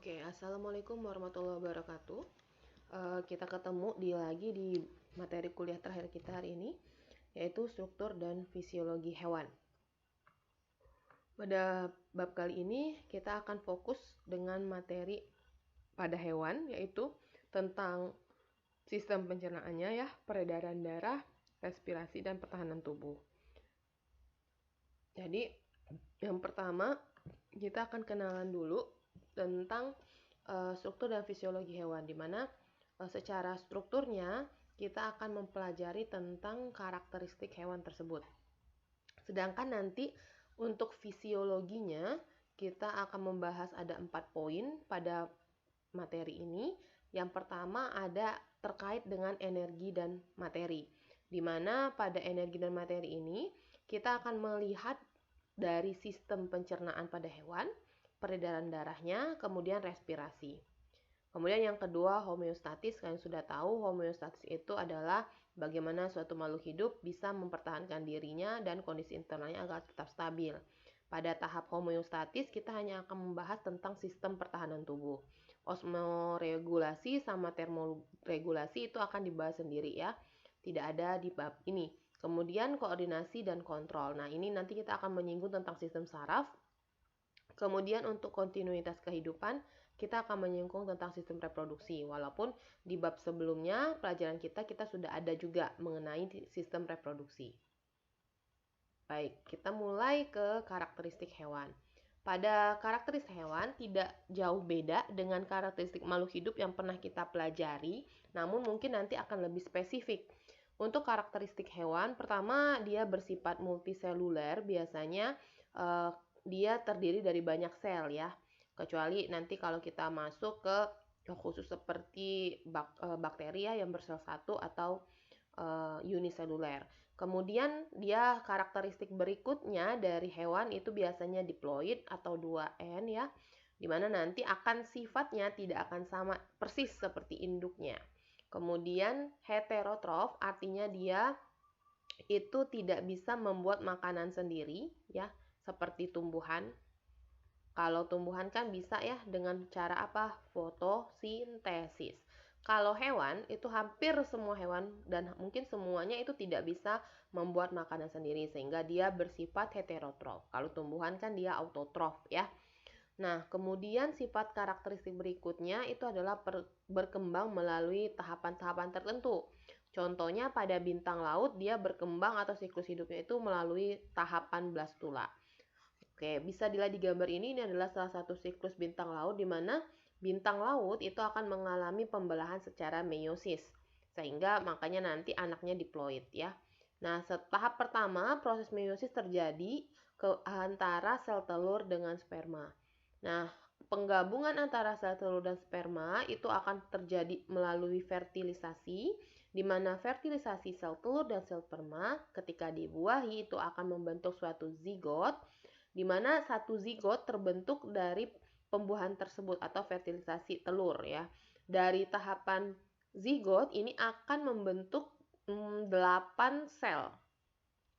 Oke, Assalamualaikum warahmatullahi wabarakatuh. Kita ketemu lagi di materi kuliah terakhir kita hari ini, yaitu struktur dan fisiologi hewan. Pada bab kali ini, kita akan fokus dengan materi pada hewan, yaitu tentang sistem pencernaannya ya, peredaran darah, respirasi, dan pertahanan tubuh. Jadi, yang pertama, kita akan kenalan dulu tentang struktur dan fisiologi hewan, di mana secara strukturnya kita akan mempelajari tentang karakteristik hewan tersebut. Sedangkan nanti untuk fisiologinya kita akan membahas ada 4 poin pada materi ini. Yang pertama ada terkait dengan energi dan materi, di mana pada energi dan materi ini kita akan melihat dari sistem pencernaan pada hewan, peredaran darahnya, kemudian respirasi. Kemudian yang kedua, homeostatis. Kalian sudah tahu homeostatis itu adalah bagaimana suatu makhluk hidup bisa mempertahankan dirinya dan kondisi internalnya agar tetap stabil. Pada tahap homeostatis kita hanya akan membahas tentang sistem pertahanan tubuh. Osmoregulasi sama termoregulasi itu akan dibahas sendiri ya. Tidak ada di bab ini. Kemudian koordinasi dan kontrol. Nah, ini nanti kita akan menyinggung tentang sistem saraf. Kemudian untuk kontinuitas kehidupan, kita akan menyinggung tentang sistem reproduksi. Walaupun di bab sebelumnya pelajaran kita sudah ada juga mengenai sistem reproduksi. Baik, kita mulai ke karakteristik hewan. Pada karakteristik hewan tidak jauh beda dengan karakteristik makhluk hidup yang pernah kita pelajari, namun mungkin nanti akan lebih spesifik. Untuk karakteristik hewan, pertama dia bersifat multiseluler, biasanya dia terdiri dari banyak sel ya. Kecuali nanti kalau kita masuk ke khusus seperti bakteri yang bersel satu atau uniseluler. Kemudian dia karakteristik berikutnya dari hewan itu biasanya diploid atau 2N ya. Dimana nanti akan sifatnya tidak akan sama persis seperti induknya. Kemudian heterotrof artinya dia itu tidak bisa membuat makanan sendiri ya, seperti tumbuhan. Kalau tumbuhan kan bisa ya dengan cara apa? Fotosintesis. Kalau hewan itu hampir semua hewan dan mungkin semuanya itu tidak bisa membuat makanan sendiri sehingga dia bersifat heterotrof. Kalau tumbuhan kan dia autotrof ya. Nah, kemudian sifat karakteristik berikutnya itu adalah berkembang melalui tahapan-tahapan tertentu. Contohnya pada bintang laut dia berkembang atau siklus hidupnya itu melalui tahapan blastula. Oke, bisa dilihat di gambar ini adalah salah satu siklus bintang laut di mana bintang laut itu akan mengalami pembelahan secara meiosis. Sehingga makanya nanti anaknya diploid ya. Nah, tahap pertama proses meiosis terjadi ke antara sel telur dengan sperma. Nah, penggabungan antara sel telur dan sperma itu akan terjadi melalui fertilisasi, di mana fertilisasi sel telur dan sel sperma ketika dibuahi itu akan membentuk suatu zigot, di mana satu zigot terbentuk dari pembuahan tersebut atau fertilisasi telur ya. Dari tahapan zigot ini akan membentuk 8 sel.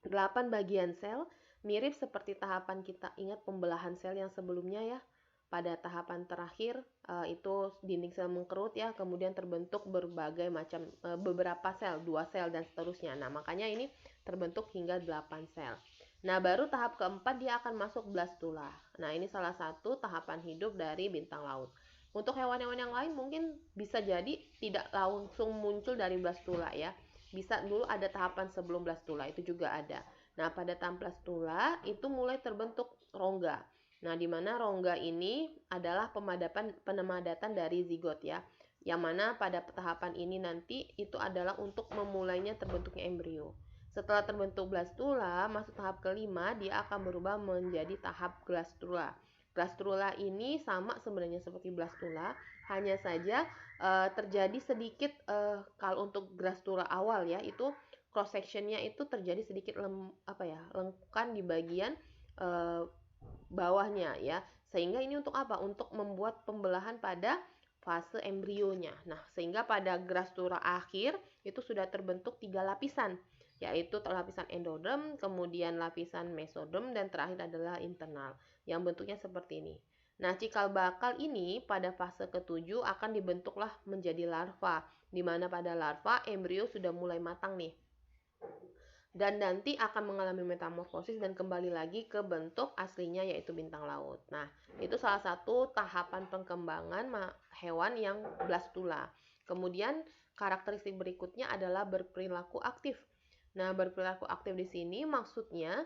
8 bagian sel mirip seperti tahapan kita ingat pembelahan sel yang sebelumnya ya. Pada tahapan terakhir itu dinding sel mengkerut ya, kemudian terbentuk berbagai macam beberapa sel, 2 sel dan seterusnya. Nah, makanya ini terbentuk hingga 8 sel. Nah, baru tahap keempat dia akan masuk blastula. Nah, ini salah satu tahapan hidup dari bintang laut. Untuk hewan-hewan yang lain mungkin bisa jadi tidak langsung muncul dari blastula ya. Bisa dulu ada tahapan sebelum blastula, itu juga ada. Nah, pada tahap blastula itu mulai terbentuk rongga. Nah, di mana rongga ini adalah penemadatan dari zigot ya. Yang mana pada tahapan ini nanti itu adalah untuk memulainya terbentuknya embrio. Setelah terbentuk blastula, masuk tahap kelima, dia akan berubah menjadi tahap gastrula. Gastrula ini sama sebenarnya seperti blastula, hanya saja terjadi sedikit kalau untuk gastrula awal ya, itu cross sectionnya itu terjadi sedikit lengkukan di bagian bawahnya ya. Sehingga ini untuk apa? Untuk membuat pembelahan pada fase embrionya. Nah, sehingga pada gastrula akhir itu sudah terbentuk 3 lapisan, yaitu lapisan endoderm, kemudian lapisan mesoderm, dan terakhir adalah internal yang bentuknya seperti ini. Nah, cikal bakal ini pada fase ke-7 akan dibentuklah menjadi larva, di mana pada larva embrio sudah mulai matang nih. Dan nanti akan mengalami metamorfosis dan kembali lagi ke bentuk aslinya yaitu bintang laut. Nah, itu salah satu tahapan perkembangan hewan yang blastula. Kemudian karakteristik berikutnya adalah berperilaku aktif. Nah, berperilaku aktif di sini maksudnya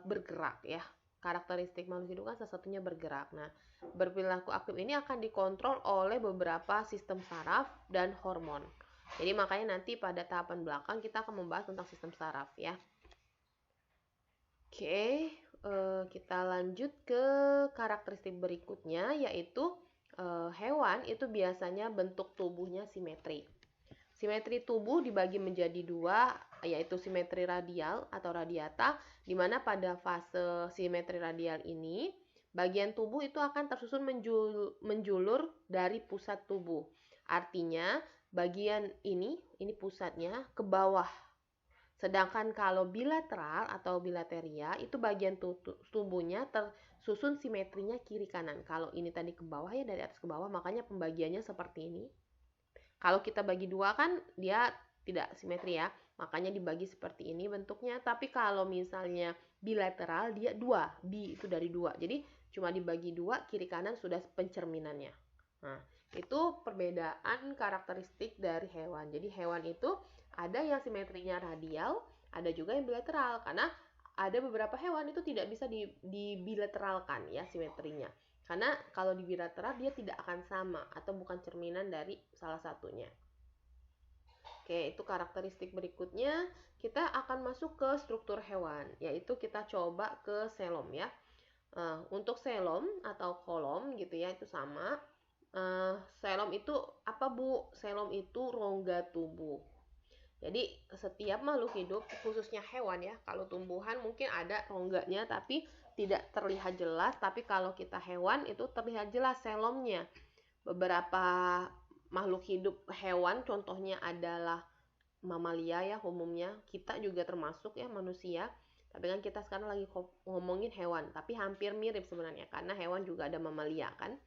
bergerak ya. Karakteristik makhluk hidup kan salah satunya bergerak. Nah, berperilaku aktif ini akan dikontrol oleh beberapa sistem saraf dan hormon. Jadi makanya nanti pada tahapan belakang kita akan membahas tentang sistem saraf ya. Oke, kita lanjut ke karakteristik berikutnya yaitu hewan itu biasanya bentuk tubuhnya simetri. Simetri tubuh dibagi menjadi dua, yaitu simetri radial atau radiata, di mana pada fase simetri radial ini, bagian tubuh itu akan tersusun menjulur dari pusat tubuh. Artinya, bagian ini pusatnya ke bawah. Sedangkan kalau bilateral atau bilateria, itu bagian tubuhnya tersusun simetrinya kiri kanan. Kalau ini tadi ke bawah ya, dari atas ke bawah, makanya pembagiannya seperti ini. Kalau kita bagi dua kan dia tidak simetri ya, makanya dibagi seperti ini bentuknya. Tapi kalau misalnya bilateral dia dua, bi itu dari dua. Jadi cuma dibagi dua, kiri kanan sudah pencerminannya. Nah, itu perbedaan karakteristik dari hewan. Jadi hewan itu ada yang simetrinya radial, ada juga yang bilateral. Karena ada beberapa hewan itu tidak bisa dibilateralkan ya simetrinya. Karena kalau di bilateral dia tidak akan sama atau bukan cerminan dari salah satunya. Oke, itu karakteristik berikutnya. Kita akan masuk ke struktur hewan, yaitu kita coba ke selom ya. Untuk selom atau kolom gitu ya, itu sama. Selom itu apa Bu? Selom itu rongga tubuh. Jadi setiap makhluk hidup, khususnya hewan ya, kalau tumbuhan mungkin ada rongganya tapi tidak terlihat jelas, tapi kalau kita hewan itu terlihat jelas selomnya. Beberapa makhluk hidup hewan contohnya adalah mamalia ya umumnya, kita juga termasuk ya manusia. Tapi kan kita sekarang lagi ngomongin hewan, tapi hampir mirip sebenarnya karena hewan juga ada mamalia kan.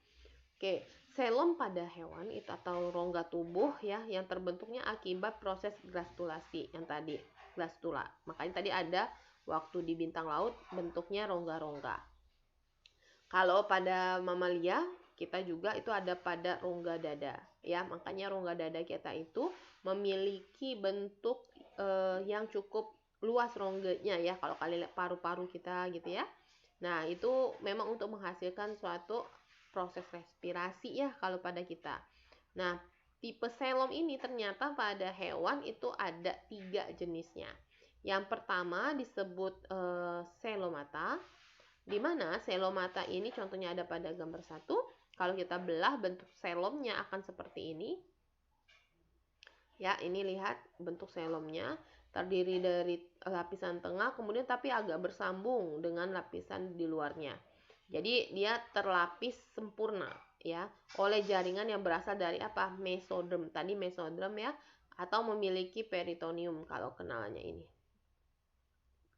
Oke, selom pada hewan itu atau rongga tubuh ya yang terbentuknya akibat proses gastulasi yang tadi, gastula. Makanya tadi ada waktu di bintang laut bentuknya rongga-rongga. Kalau pada mamalia kita juga itu ada pada rongga dada ya. Makanya rongga dada kita itu memiliki bentuk yang cukup luas rongganya ya. Kalau kalian lihat paru-paru kita gitu ya. Nah, itu memang untuk menghasilkan suatu proses respirasi ya kalau pada kita. Nah, tipe selom ini ternyata pada hewan itu ada 3 jenisnya. Yang pertama disebut selomata, di mana selomata ini contohnya ada pada gambar 1. Kalau kita belah bentuk selomnya akan seperti ini. Ya, ini lihat bentuk selomnya terdiri dari lapisan tengah kemudian tapi agak bersambung dengan lapisan di luarnya. Jadi dia terlapis sempurna ya oleh jaringan yang berasal dari apa? Mesoderm. Tadi mesoderm ya atau memiliki peritoneum kalau kenalannya ini.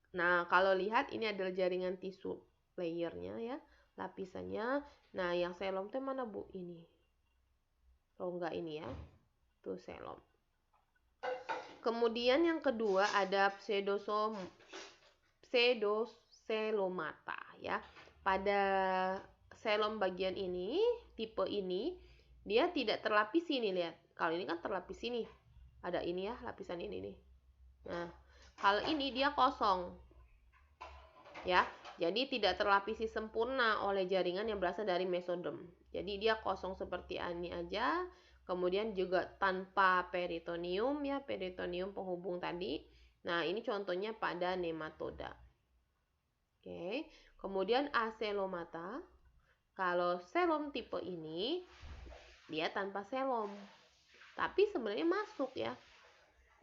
Nah, kalau lihat ini adalah jaringan tisu layernya ya, lapisannya. Nah, yang selom itu mana Bu? Ini. Rongga ini ya. Tuh selom. Kemudian yang kedua ada pseudoselomata ya. Pada selom bagian ini, tipe ini, dia tidak terlapisi nih, lihat. Kalau ini kan terlapis ini. Ada ini ya, lapisan ini nih. Nah, kalau ini dia kosong. Ya, jadi tidak terlapisi sempurna oleh jaringan yang berasal dari mesoderm. Jadi dia kosong seperti ini aja. Kemudian juga tanpa peritoneum ya, peritoneum penghubung tadi. Nah, ini contohnya pada nematoda. Oke, kemudian aselomata. Kalau selom tipe ini dia tanpa selom. Tapi sebenarnya masuk ya.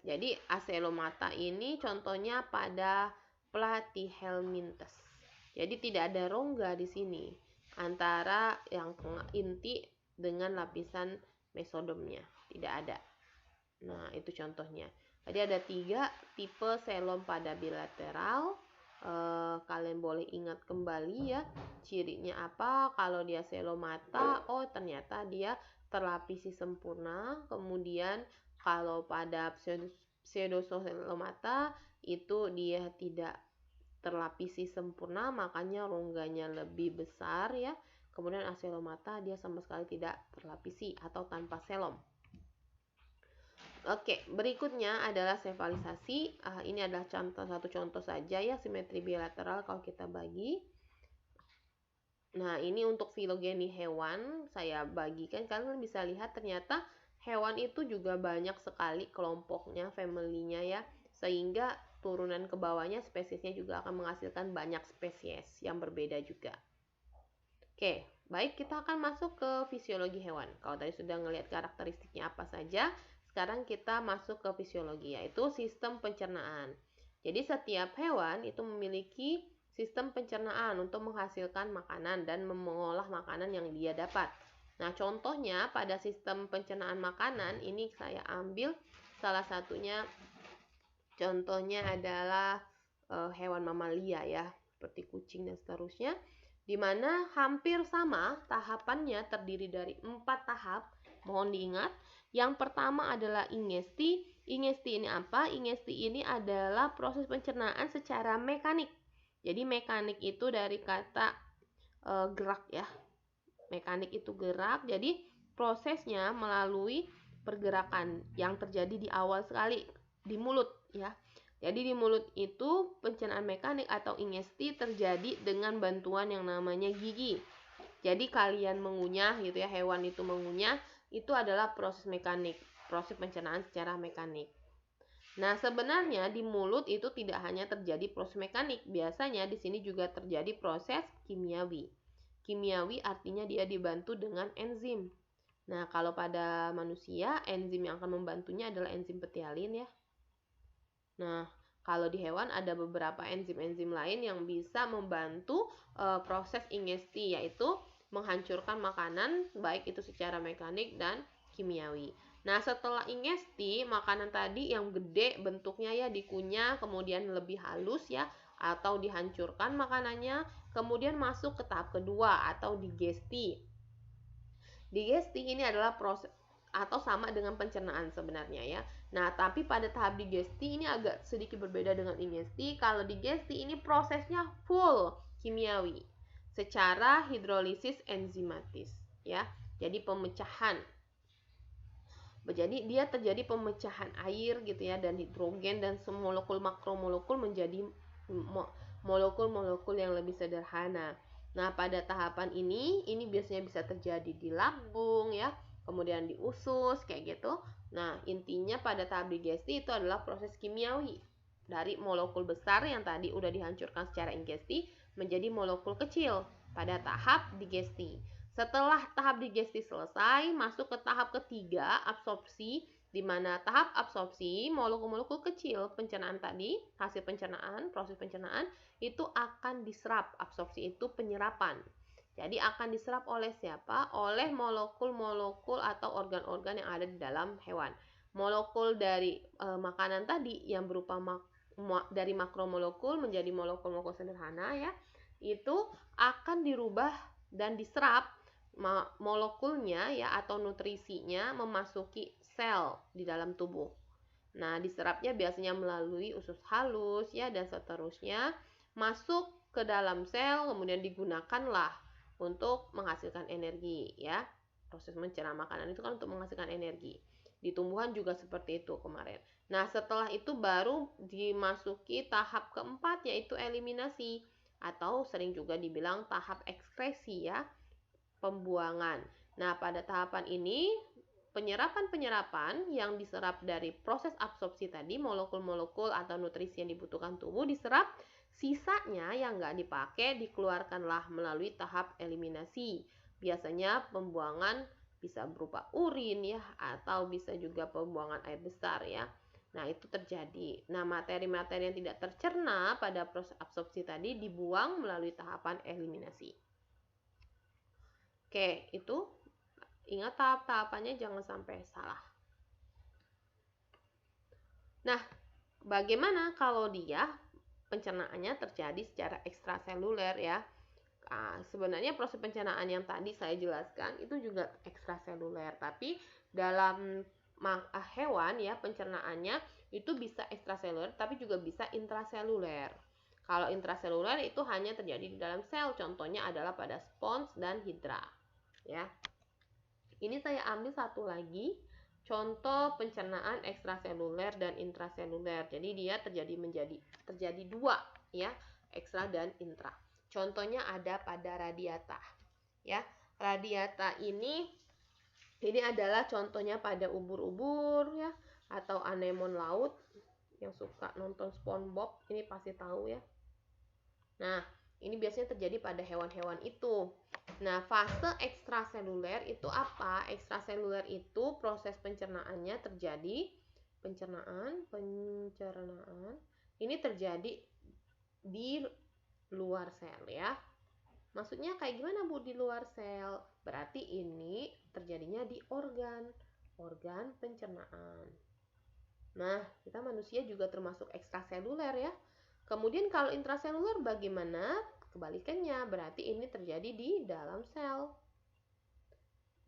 Jadi aselomata ini contohnya pada Platyhelminthes. Jadi tidak ada rongga di sini antara yang inti dengan lapisan mesodermnya, tidak ada. Nah, itu contohnya. Jadi ada 3 tipe selom pada bilateral, Kalian boleh ingat kembali ya, cirinya apa. Kalau dia selomata, oh ternyata dia terlapisi sempurna. Kemudian kalau pada pseudoselomata itu dia tidak terlapisi sempurna, makanya rongganya lebih besar ya. Kemudian aselomata dia sama sekali tidak terlapisi atau tanpa selom. Oke, berikutnya adalah sefalisasi. Ini adalah satu contoh saja ya, simetri bilateral kalau kita bagi. Nah, ini untuk filogeni hewan saya bagikan. Kalian bisa lihat ternyata hewan itu juga banyak sekali kelompoknya, family-nya ya. Sehingga turunan ke bawahnya spesiesnya juga akan menghasilkan banyak spesies yang berbeda juga. Oke, baik, kita akan masuk ke fisiologi hewan. Kalau tadi sudah ngelihat karakteristiknya apa saja, sekarang kita masuk ke fisiologi, yaitu sistem pencernaan. Jadi setiap hewan itu memiliki sistem pencernaan untuk menghasilkan makanan dan mengolah makanan yang dia dapat. Nah, contohnya pada sistem pencernaan makanan, ini saya ambil salah satunya, contohnya adalah hewan mamalia ya, seperti kucing dan seterusnya, di mana hampir sama tahapannya, terdiri dari 4 tahap. Mohon diingat, yang pertama adalah ingesti. Ingesti ini apa? Ingesti ini adalah proses pencernaan secara mekanik. Jadi mekanik itu dari kata gerak ya. Mekanik itu gerak, jadi prosesnya melalui pergerakan yang terjadi di awal sekali di mulut ya. Jadi di mulut itu pencernaan mekanik atau ingesti terjadi dengan bantuan yang namanya gigi. Jadi kalian mengunyah gitu ya, hewan itu mengunyah, itu adalah proses mekanik, proses pencernaan secara mekanik. Nah, sebenarnya di mulut itu tidak hanya terjadi proses mekanik, biasanya di sini juga terjadi proses kimiawi. Kimiawi artinya dia dibantu dengan enzim. Nah, kalau pada manusia, enzim yang akan membantunya adalah enzim petialin ya. Nah, kalau di hewan ada beberapa enzim-enzim lain yang bisa membantu proses ingesti, yaitu menghancurkan makanan, baik itu secara mekanik dan kimiawi. Nah, setelah ingesti, makanan tadi yang gede bentuknya ya dikunyah, kemudian lebih halus ya, atau dihancurkan makanannya, kemudian masuk ke tahap kedua atau digesti. Digesti ini adalah proses atau sama dengan pencernaan sebenarnya ya. Nah, tapi pada tahap digesti ini agak sedikit berbeda dengan ingesti. Kalau digesti ini prosesnya full kimiawi secara hidrolisis enzimatis ya. Jadi pemecahan. Jadi dia terjadi pemecahan air gitu ya, dan hidrogen dan molekul makromolekul menjadi molekul-molekul yang lebih sederhana. Nah, pada tahapan ini biasanya bisa terjadi di lambung ya, kemudian di usus kayak gitu. Nah, intinya pada tahap digesti itu adalah proses kimiawi dari molekul besar yang tadi udah dihancurkan secara ingesti menjadi molekul kecil pada tahap digesti. Setelah tahap digesti selesai, masuk ke tahap ketiga, absorpsi, di mana tahap absorpsi molekul-molekul kecil pencernaan tadi, hasil pencernaan, proses pencernaan itu akan diserap. Absorpsi itu penyerapan. Jadi akan diserap oleh siapa? Oleh molekul-molekul atau organ-organ yang ada di dalam hewan. Molekul dari makanan tadi yang berupa dari makromolekul menjadi molekul-molekul sederhana ya, itu akan dirubah dan diserap molekulnya ya atau nutrisinya memasuki sel di dalam tubuh. Nah, diserapnya biasanya melalui usus halus ya dan seterusnya, masuk ke dalam sel, kemudian digunakanlah untuk menghasilkan energi ya. Proses mencerna makanan itu kan untuk menghasilkan energi. Di tumbuhan juga seperti itu kemarin. Nah, setelah itu baru dimasuki tahap keempat, yaitu eliminasi atau sering juga dibilang tahap ekskresi ya, pembuangan. Nah, pada tahapan ini penyerapan-penyerapan yang diserap dari proses absorpsi tadi, molekul-molekul atau nutrisi yang dibutuhkan tubuh diserap, sisanya yang nggak dipakai dikeluarkanlah melalui tahap eliminasi. Biasanya pembuangan bisa berupa urin ya, atau bisa juga pembuangan air besar ya. Nah, itu terjadi. Nah, materi-materi yang tidak tercerna pada proses absorpsi tadi dibuang melalui tahapan eliminasi. Oke, itu ingat tahap-tahapannya, jangan sampai salah. Nah, bagaimana kalau dia pencernaannya terjadi secara ekstraseluler ya. Nah, sebenarnya proses pencernaan yang tadi saya jelaskan itu juga ekstraseluler, tapi dalam hewan ya pencernaannya itu bisa ekstraseluler tapi juga bisa intraseluler. Kalau intraseluler itu hanya terjadi di dalam sel, contohnya adalah pada spons dan hidra ya. Ini saya ambil satu lagi contoh pencernaan ekstraseluler dan intraseluler. Jadi dia terjadi dua ya, ekstra dan intra. Contohnya ada pada radiata ya. Radiata ini adalah contohnya pada ubur-ubur ya, atau anemon laut. Yang suka nonton SpongeBob ini pasti tahu ya. Nah, ini biasanya terjadi pada hewan-hewan itu. Nah, fase ekstraseluler itu apa? Ekstraseluler itu proses pencernaannya terjadi pencernaan ini terjadi di luar sel ya. Maksudnya kayak gimana Bu di luar sel? Berarti ini terjadinya di organ pencernaan. Nah, kita manusia juga termasuk ekstraseluler ya. Kemudian kalau intraseluler bagaimana? Kebalikannya, berarti ini terjadi di dalam sel.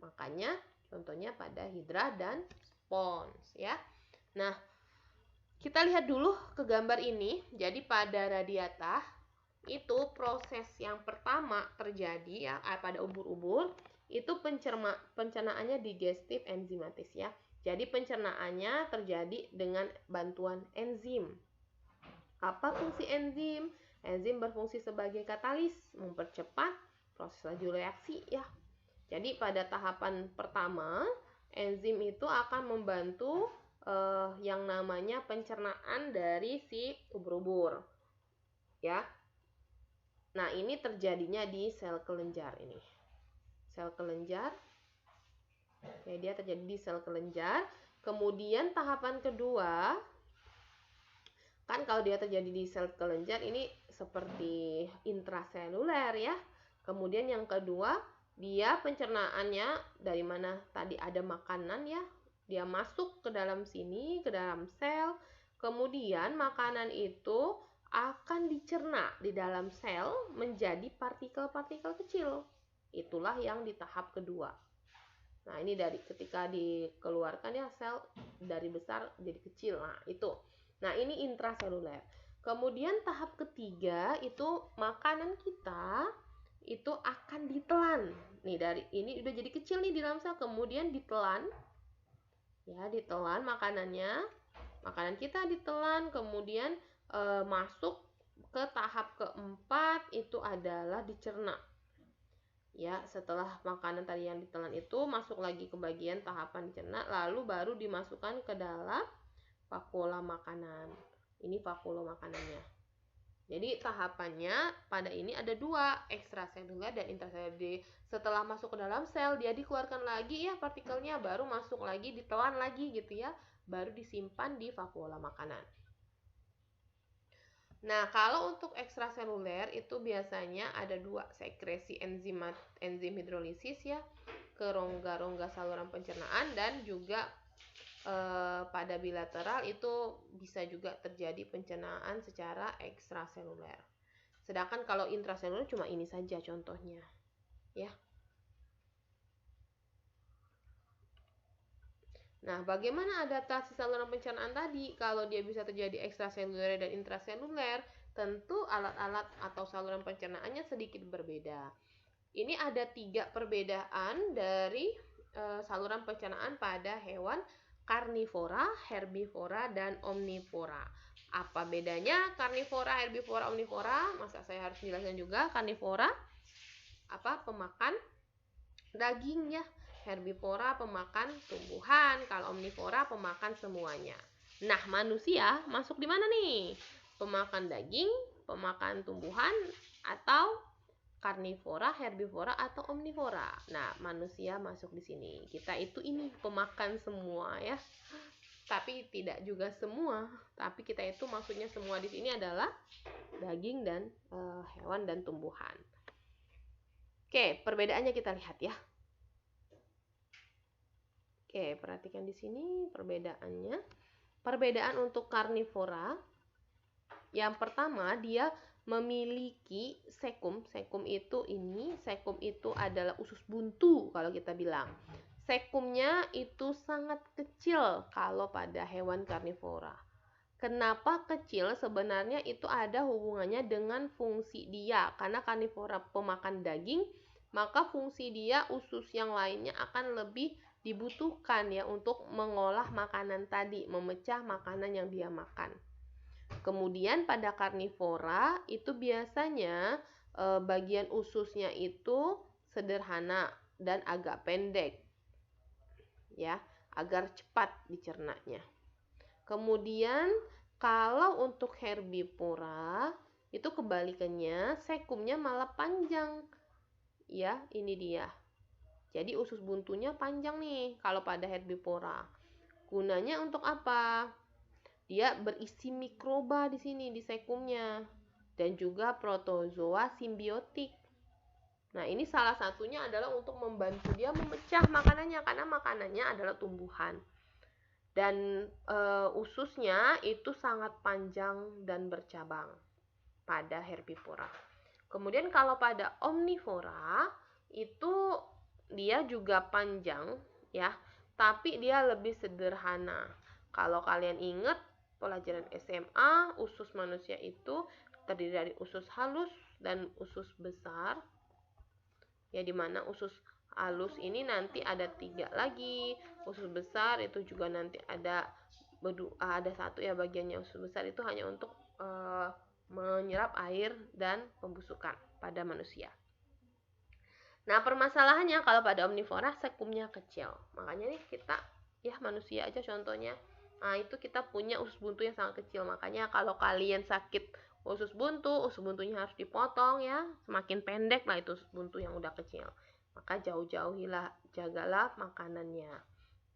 Makanya contohnya pada hidra dan spons ya. Nah, kita lihat dulu ke gambar ini. Jadi pada radiata itu proses yang pertama terjadi ya pada ubur-ubur itu pencernaannya digestif enzimatis ya. Jadi pencernaannya terjadi dengan bantuan enzim. Apa fungsi enzim? Enzim berfungsi sebagai katalis, mempercepat proses laju reaksi ya. Jadi pada tahapan pertama, enzim itu akan membantu yang namanya pencernaan dari si ubur-ubur. Ya. Nah, ini terjadinya di sel kelenjar ini. Sel kelenjar. Oke, dia terjadi di sel kelenjar. Kemudian tahapan kedua, kan kalau dia terjadi di sel kelenjar ini seperti intraseluler ya. Kemudian yang kedua, dia pencernaannya dari mana tadi ada makanan ya. Dia masuk ke dalam sini, ke dalam sel. Kemudian makanan itu akan dicerna di dalam sel menjadi partikel-partikel kecil. Itulah yang di tahap kedua. Nah, ini dari ketika dikeluarkan ya sel dari besar jadi kecil. Nah, itu. Nah, ini intraseluler. Kemudian tahap ketiga itu makanan kita itu akan ditelan. Nih dari ini udah jadi kecil nih di dalam sel, kemudian ditelan. Ya, ditelan makanannya. Makanan kita ditelan, kemudian masuk ke tahap keempat itu adalah dicerna. Ya, setelah makanan tadi yang ditelan itu masuk lagi ke bagian tahapan dicerna, lalu baru dimasukkan ke dalam vakuola makanan. Ini vakuola makanannya. Jadi tahapannya pada ini ada dua, ekstraseluler dan intraseluler. Setelah masuk ke dalam sel, dia dikeluarkan lagi ya partikelnya, baru masuk lagi, ditelan lagi gitu ya, baru disimpan di vakuola makanan. Nah, kalau untuk ekstraseluler itu biasanya ada dua, sekresi enzim hidrolisis ya ke rongga-rongga saluran pencernaan, dan juga pada bilateral itu bisa juga terjadi pencernaan secara ekstraseluler. Sedangkan kalau intraseluler cuma ini saja contohnya ya. Nah, bagaimana adaptasi saluran pencernaan tadi? Kalau dia bisa terjadi ekstraseluler dan intraseluler, tentu alat-alat atau saluran pencernaannya sedikit berbeda. Ini ada 3 perbedaan dari saluran pencernaan pada hewan karnivora, herbivora, dan omnivora. Apa bedanya karnivora, herbivora, omnivora? Masa saya harus jelaskan juga. Karnivora pemakan daging ya. Herbivora pemakan tumbuhan, kalau omnivora pemakan semuanya. Nah, manusia masuk di mana nih? Pemakan daging, pemakan tumbuhan, atau karnivora, herbivora, atau omnivora. Nah, manusia masuk di sini. Kita itu ini pemakan semua ya. Tapi tidak juga semua. Tapi kita itu maksudnya semua di sini adalah daging dan hewan dan tumbuhan. Oke, perbedaannya kita lihat ya. Oke, perhatikan di sini perbedaannya. Perbedaan untuk karnivora. Yang pertama, dia memiliki sekum. Sekum itu adalah usus buntu kalau kita bilang. Sekumnya itu sangat kecil kalau pada hewan karnivora. Kenapa kecil? Sebenarnya itu ada hubungannya dengan fungsi dia. Karena karnivora pemakan daging, maka fungsi dia, usus yang lainnya akan lebih dibutuhkan ya untuk mengolah makanan tadi, memecah makanan yang dia makan. Kemudian pada karnivora itu biasanya bagian ususnya itu sederhana dan agak pendek ya, agar cepat dicernanya. Kemudian kalau untuk herbivora itu kebalikannya, sekumnya malah panjang. Ya, ini dia. Jadi usus buntunya panjang nih kalau pada herbivora. Gunanya untuk apa? Dia berisi mikroba di sini di sekumnya dan juga protozoa simbiotik. Nah, ini salah satunya adalah untuk membantu dia memecah makanannya karena makanannya adalah tumbuhan. Dan ususnya itu sangat panjang dan bercabang pada herbivora. Kemudian kalau pada omnivora itu dia juga panjang ya, tapi dia lebih sederhana. Kalau kalian ingat pelajaran SMA, usus manusia itu terdiri dari usus halus dan usus besar. Ya, dimana usus halus ini nanti ada 3 lagi, usus besar itu juga nanti ada satu ya bagiannya. Usus besar itu hanya untuk menyerap air dan pembusukan pada manusia. Nah, permasalahannya kalau pada omnivora sekumnya kecil. Makanya nih kita ya manusia aja contohnya. Nah, itu kita punya usus buntu yang sangat kecil. Makanya kalau kalian sakit usus buntunya harus dipotong ya. Semakin pendek lah itu usus buntu yang udah kecil. Maka jauh-jauhilah, jagalah makanannya.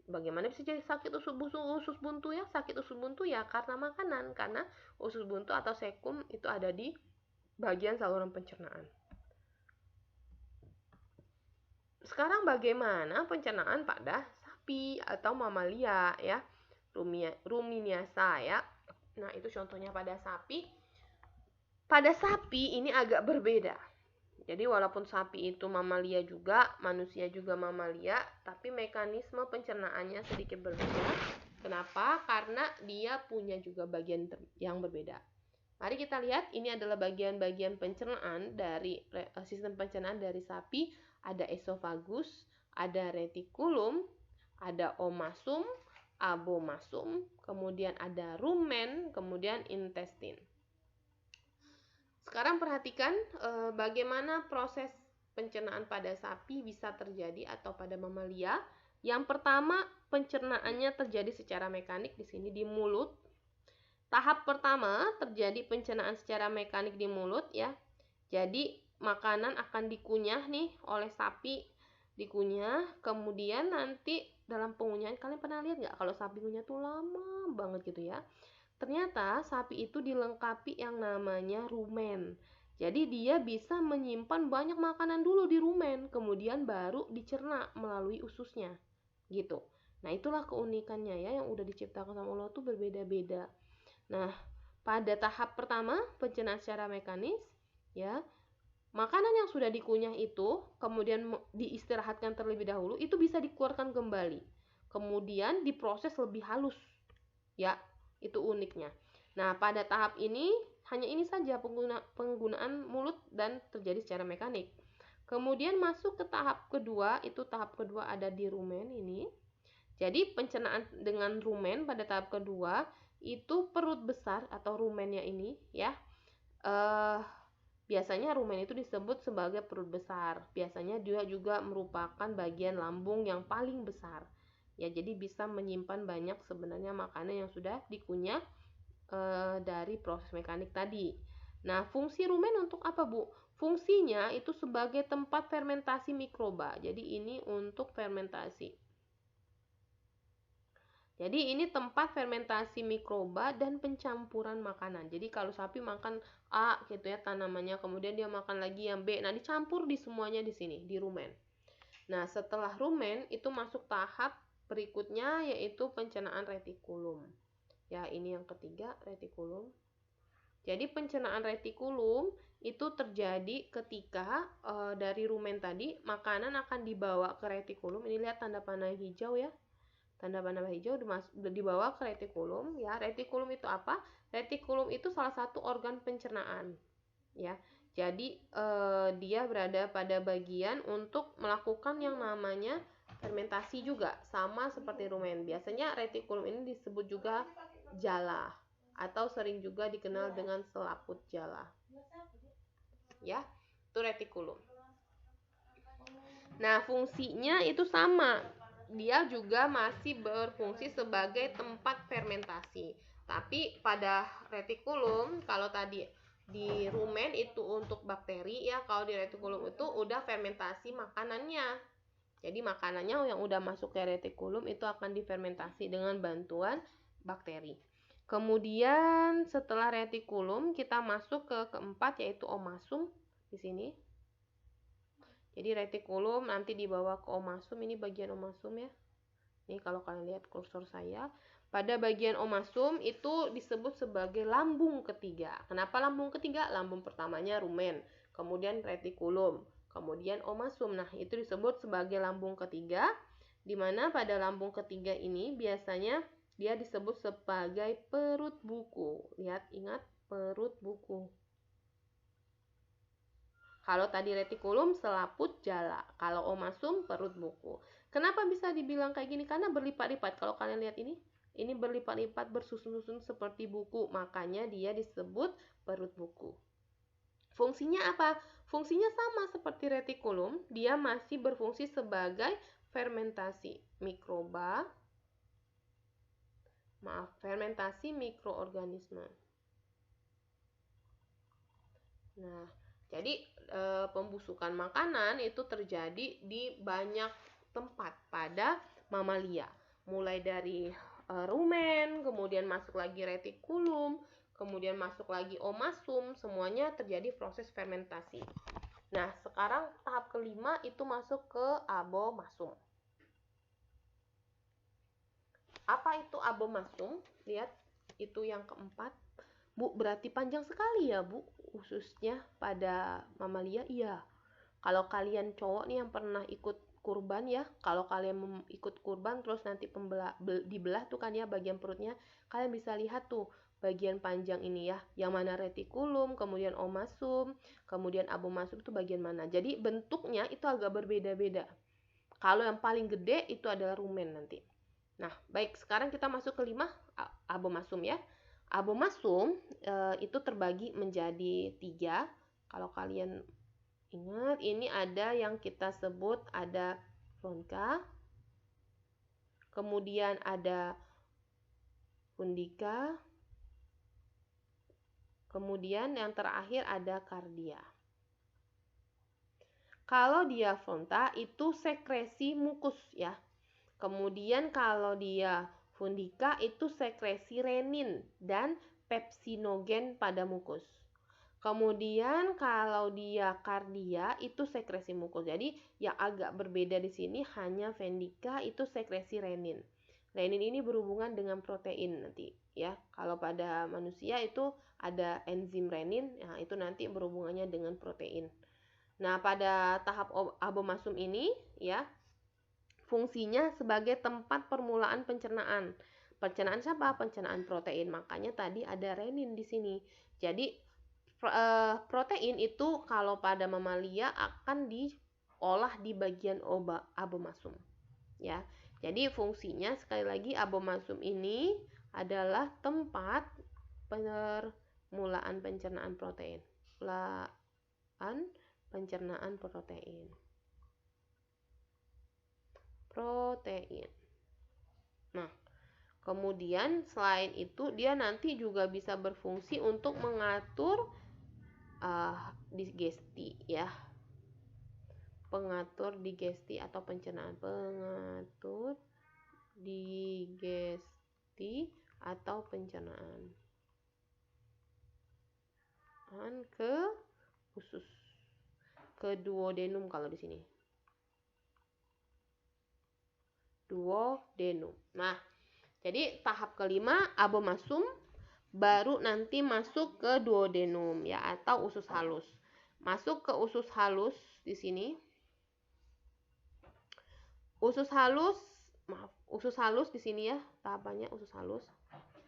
Bagaimana bisa jadi sakit usus buntu ya? Sakit usus buntu ya karena makanan. Karena usus buntu atau sekum itu ada di bagian saluran pencernaan. Sekarang bagaimana pencernaan pada sapi atau mamalia ya? Ruminiasa ya. Nah, itu contohnya pada sapi. Pada sapi ini agak berbeda. Jadi walaupun sapi itu mamalia juga, manusia juga mamalia, tapi mekanisme pencernaannya sedikit berbeda. Kenapa? Karena dia punya juga bagian yang berbeda. Mari kita lihat, ini adalah bagian-bagian pencernaan dari sistem pencernaan dari sapi. Ada esofagus, ada retikulum, ada omasum, abomasum, kemudian ada rumen, kemudian intestin. Sekarang perhatikan bagaimana proses pencernaan pada sapi bisa terjadi atau pada mamalia. Yang pertama, pencernaannya terjadi secara mekanik di sini di mulut. Tahap pertama terjadi pencernaan secara mekanik di mulut ya. Jadi makanan akan dikunyah nih oleh sapi, dikunyah, kemudian nanti dalam pengunyahan kalian pernah lihat nggak kalau sapi ngunyah tuh lama banget gitu ya. Ternyata sapi itu dilengkapi yang namanya rumen. Jadi dia bisa menyimpan banyak makanan dulu di rumen, kemudian baru dicerna melalui ususnya. Gitu. Nah, itulah keunikannya ya yang udah diciptakan sama Allah tuh berbeda-beda. Nah, pada tahap pertama pencernaan secara mekanis ya, makanan yang sudah dikunyah itu kemudian diistirahatkan terlebih dahulu, itu bisa dikeluarkan kembali. Kemudian diproses lebih halus. Ya, itu uniknya. Nah, pada tahap ini hanya ini saja penggunaan mulut dan terjadi secara mekanik. Kemudian masuk ke tahap kedua, itu tahap kedua ada di rumen ini. Jadi pencernaan dengan rumen pada tahap kedua itu perut besar atau rumennya ini ya. Biasanya rumen itu disebut sebagai perut besar. Biasanya dia juga merupakan bagian lambung yang paling besar. Ya, jadi bisa menyimpan banyak sebenarnya makanan yang sudah dikunyah dari proses mekanik tadi. Nah, fungsi rumen untuk apa, Bu? Fungsinya itu sebagai tempat fermentasi mikroba. Jadi ini untuk fermentasi. Jadi ini tempat fermentasi mikroba dan pencampuran makanan. Jadi kalau sapi makan A gitu ya tanamannya, kemudian dia makan lagi yang B. Nah, dicampur di semuanya di sini, di rumen. Nah, setelah rumen itu masuk tahap berikutnya yaitu pencernaan retikulum. Ya, ini yang ketiga, retikulum. Jadi pencernaan retikulum itu terjadi ketika dari rumen tadi makanan akan dibawa ke retikulum. Ini lihat tanda panah hijau ya. Tanda panah hijau dibawa ke retikulum ya. Retikulum itu apa? Retikulum itu salah satu organ pencernaan ya. Jadi dia berada pada bagian untuk melakukan yang namanya fermentasi juga, sama seperti rumen. Biasanya retikulum ini disebut juga jala atau sering juga dikenal dengan selaput jala. Ya, itu retikulum. Nah, fungsinya itu sama. Dia juga masih berfungsi sebagai tempat fermentasi. Tapi pada retikulum, kalau tadi di rumen itu untuk bakteri ya, kalau di retikulum itu udah fermentasi makanannya. Jadi makanannya yang udah masuk ke retikulum itu akan difermentasi dengan bantuan bakteri. Kemudian setelah retikulum kita masuk ke keempat yaitu omasum di sini. Jadi retikulum nanti dibawa ke omasum, ini bagian omasum ya. Ini kalau kalian lihat kursor saya, pada bagian omasum itu disebut sebagai lambung ketiga. Kenapa lambung ketiga? Lambung pertamanya rumen, kemudian retikulum, kemudian omasum. Nah, itu disebut sebagai lambung ketiga, di mana pada lambung ketiga ini biasanya dia disebut sebagai perut buku. Lihat, ingat perut buku. Kalau tadi retikulum selaput jala, kalau omasum perut buku. Kenapa bisa dibilang kayak gini? Karena berlipat-lipat. Kalau kalian lihat ini berlipat-lipat bersusun-susun seperti buku, makanya dia disebut perut buku. Fungsinya apa? Fungsinya sama seperti retikulum, dia masih berfungsi sebagai fermentasi mikroba. Fermentasi mikroorganisme. Nah, jadi pembusukan makanan itu terjadi di banyak tempat pada mamalia. Mulai dari rumen, kemudian masuk lagi retikulum, kemudian masuk lagi omasum, semuanya terjadi proses fermentasi. Nah, sekarang tahap kelima itu masuk ke abomasum. Apa itu abomasum? Lihat, itu yang keempat. Bu, berarti panjang sekali ya, Bu, khususnya pada mamalia. Iya. Kalau kalian cowok nih yang pernah ikut kurban ya, kalau kalian ikut kurban terus nanti dibelah tuh kan ya bagian perutnya, kalian bisa lihat tuh bagian panjang ini ya, yang mana retikulum, kemudian omasum, kemudian abomasum itu bagian mana. Jadi bentuknya itu agak berbeda-beda. Kalau yang paling gede itu adalah rumen nanti. Nah, baik, sekarang kita masuk ke 5, abomasum ya. Abomasum itu terbagi menjadi 3. Kalau kalian ingat, ini ada yang kita sebut ada bronka, kemudian ada fundika, kemudian yang terakhir ada kardia. Kalau dia fronta itu sekresi mukus ya. Kemudian kalau dia fundika itu sekresi renin dan pepsinogen pada mukus. Kemudian kalau dia kardia itu sekresi mukus. Jadi yang agak berbeda di sini hanya fundika itu sekresi renin. Renin ini berhubungan dengan protein nanti ya. Kalau pada manusia itu ada enzim renin, nah itu nanti berhubungannya dengan protein. Nah, pada tahap abomasum ini ya, fungsinya sebagai tempat permulaan pencernaan. Pencernaan siapa? Pencernaan protein. Makanya tadi ada renin di sini. Jadi protein itu kalau pada mamalia akan diolah di bagian abomasum. Ya. Jadi fungsinya sekali lagi abomasum ini adalah tempat permulaan pencernaan protein. Pencernaan protein. Nah, kemudian selain itu dia nanti juga bisa berfungsi untuk mengatur digesti ya. Pengatur digesti atau pencernaan. Pengatur digesti atau pencernaan. Ke usus. Ke duodenum kalau di sini. Duodenum. Nah, jadi tahap kelima abomasum. baru nanti masuk ke duodenum ya, atau usus halus. Masuk ke usus halus di sini. Usus halus di sini ya, tahapannya usus halus,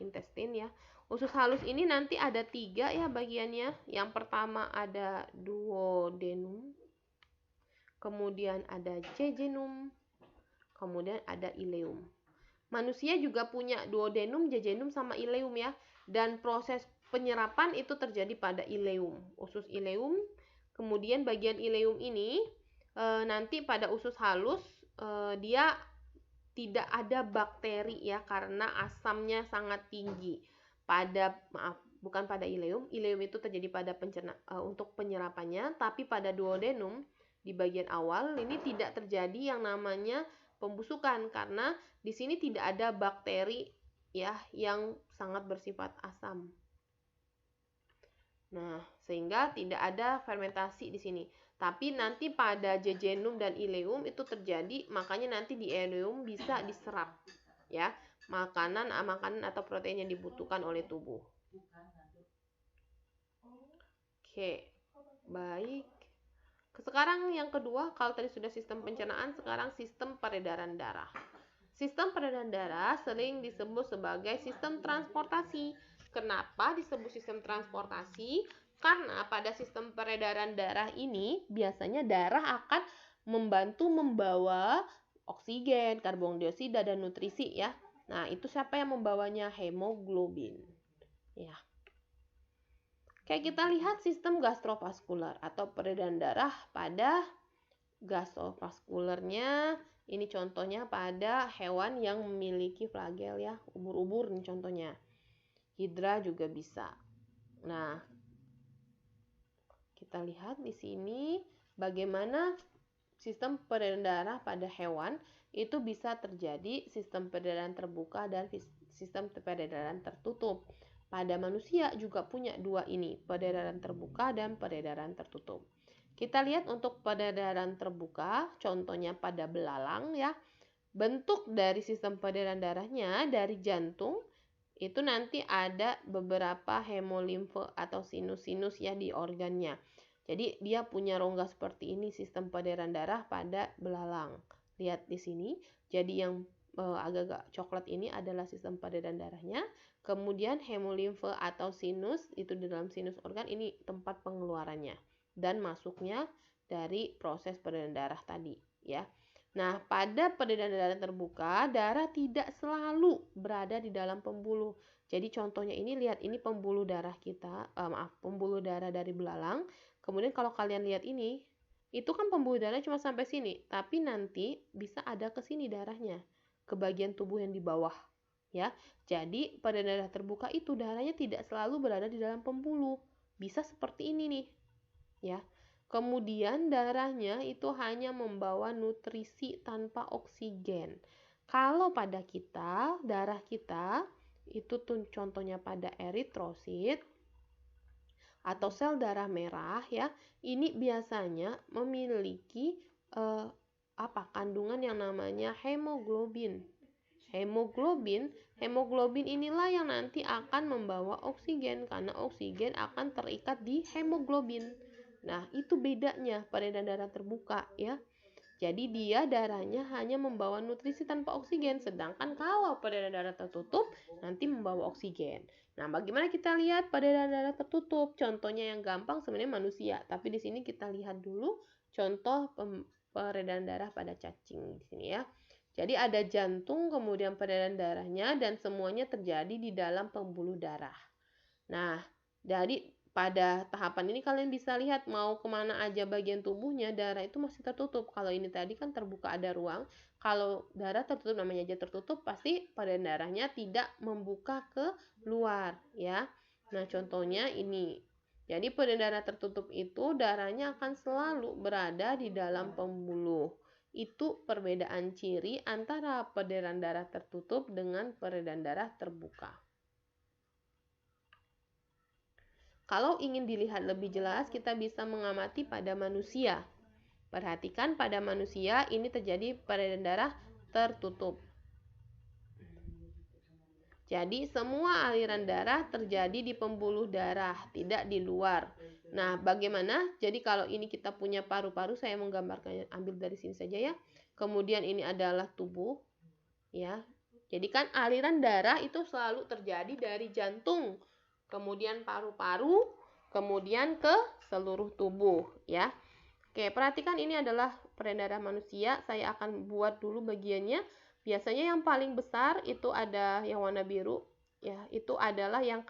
intestin ya. Usus halus ini nanti ada 3 ya bagiannya. Yang pertama ada duodenum, kemudian ada jejunum, kemudian ada ileum. Manusia juga punya duodenum, jejunum, sama ileum ya. Dan proses penyerapan itu terjadi pada ileum, usus ileum. Kemudian bagian ileum ini nanti pada usus halus dia tidak ada bakteri ya, karena asamnya sangat tinggi. Bukan pada ileum. Ileum itu terjadi pada untuk penyerapannya, tapi pada duodenum di bagian awal ini tidak terjadi yang namanya pembusukan, karena di sini tidak ada bakteri ya yang sangat bersifat asam. Nah, sehingga tidak ada fermentasi di sini. Tapi nanti pada jejunum dan ileum itu terjadi, makanya nanti di ileum bisa diserap ya makanan atau protein yang dibutuhkan oleh tubuh. Oke, baik. Sekarang yang kedua, kalau tadi sudah sistem pencernaan, sekarang sistem peredaran darah. Sistem peredaran darah sering disebut sebagai sistem transportasi. Kenapa disebut sistem transportasi? Karena pada sistem peredaran darah ini biasanya darah akan membantu membawa oksigen, karbon dioksida, dan nutrisi ya. Nah, itu siapa yang membawanya? Hemoglobin. Ya. Kayak kita lihat sistem gastrovaskular atau peredaran darah pada gastrovaskulernya. Ini contohnya pada hewan yang memiliki flagel ya, ubur-ubur nih contohnya. Hidra juga bisa. Nah, kita lihat di sini bagaimana sistem peredaran darah pada hewan itu bisa terjadi sistem peredaran terbuka dan sistem peredaran tertutup. Pada manusia juga punya 2 ini, peredaran terbuka dan peredaran tertutup. Kita lihat untuk peredaran terbuka, contohnya pada belalang ya. Bentuk dari sistem peredaran darahnya dari jantung itu nanti ada beberapa hemolimfe atau sinus-sinus ya di organnya. Jadi dia punya rongga seperti ini sistem peredaran darah pada belalang. Lihat di sini. Jadi yang agak-agak coklat ini adalah sistem peredaran darahnya. Kemudian hemolimfe atau sinus itu di dalam sinus organ, ini tempat pengeluarannya dan masuknya dari proses peredaran darah tadi ya. Nah, pada peredaran darah terbuka, darah tidak selalu berada di dalam pembuluh. Jadi contohnya ini, lihat, ini pembuluh darah kita, pembuluh darah dari belalang. Kemudian kalau kalian lihat ini, itu kan pembuluh darah cuma sampai sini, tapi nanti bisa ada ke sini darahnya, ke bagian tubuh yang di bawah ya. Jadi pada darah terbuka itu darahnya tidak selalu berada di dalam pembuluh. Bisa seperti ini nih. Ya. Kemudian darahnya itu hanya membawa nutrisi tanpa oksigen. Kalau pada kita, darah kita itu tuh contohnya pada eritrosit atau sel darah merah ya, ini biasanya memiliki kandungan yang namanya hemoglobin. Hemoglobin inilah yang nanti akan membawa oksigen, karena oksigen akan terikat di hemoglobin. Nah, itu bedanya peredaran darah terbuka ya. Jadi dia darahnya hanya membawa nutrisi tanpa oksigen, sedangkan kalau peredaran darah tertutup nanti membawa oksigen. Nah, bagaimana kita lihat peredaran darah tertutup? Contohnya yang gampang sebenarnya manusia, tapi di sini kita lihat dulu contoh peredaran darah pada cacing di sini ya. Jadi ada jantung, kemudian peredaran darahnya, dan semuanya terjadi di dalam pembuluh darah. Nah, jadi pada tahapan ini kalian bisa lihat mau kemana aja bagian tubuhnya, darah itu masih tertutup. Kalau ini tadi kan terbuka ada ruang. Kalau darah tertutup, namanya aja tertutup, pasti peredaran darahnya tidak membuka ke luar ya. Nah, contohnya ini. Jadi peredaran darah tertutup itu darahnya akan selalu berada di dalam pembuluh. Itu perbedaan ciri antara peredaran darah tertutup dengan peredaran darah terbuka. Kalau ingin dilihat lebih jelas, kita bisa mengamati pada manusia. Perhatikan pada manusia ini terjadi peredaran darah tertutup. Jadi semua aliran darah terjadi di pembuluh darah, tidak di luar. Nah, bagaimana? Jadi kalau ini kita punya paru-paru, saya menggambarkannya, ambil dari sini saja ya. Kemudian ini adalah tubuh, ya. Jadi kan aliran darah itu selalu terjadi dari jantung, kemudian paru-paru, kemudian ke seluruh tubuh, ya. Oke, perhatikan ini adalah peredaran manusia. Saya akan buat dulu bagiannya. Biasanya yang paling besar itu ada yang warna biru, ya, itu adalah yang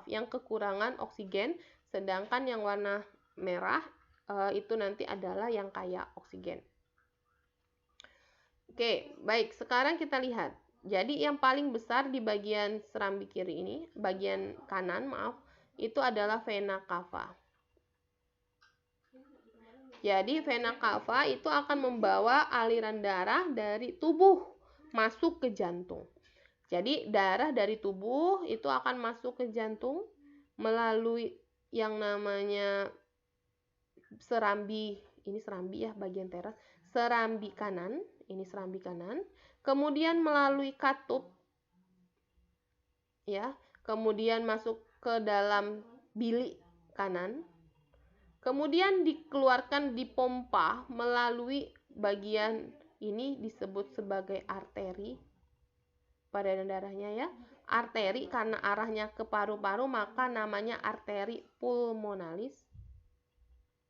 yang kekurangan oksigen, sedangkan yang warna merah itu nanti adalah yang kaya oksigen. Oke, baik. Sekarang kita lihat. Jadi yang paling besar di bagian serambi kiri ini, bagian kanan, maaf, itu adalah vena cava. Jadi vena cava itu akan membawa aliran darah dari tubuh masuk ke jantung. Jadi darah dari tubuh itu akan masuk ke jantung melalui yang namanya serambi, ini serambi ya, bagian teras, serambi kanan, ini serambi kanan, kemudian melalui katup, ya, kemudian masuk ke dalam bilik kanan, kemudian dikeluarkan, dipompa melalui bagian ini disebut sebagai arteri peredaran darahnya, ya. Arteri karena arahnya ke paru-paru maka namanya arteri pulmonalis.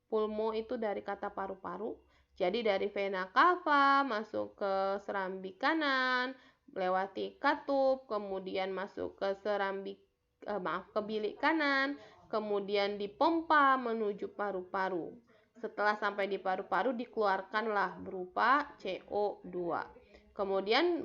Pulmo itu dari kata paru-paru. Jadi dari vena cava masuk ke serambi kanan, melewati katup, kemudian masuk ke ke bilik kanan, kemudian dipompa menuju paru-paru. Setelah sampai di paru-paru dikeluarkanlah berupa CO2. Kemudian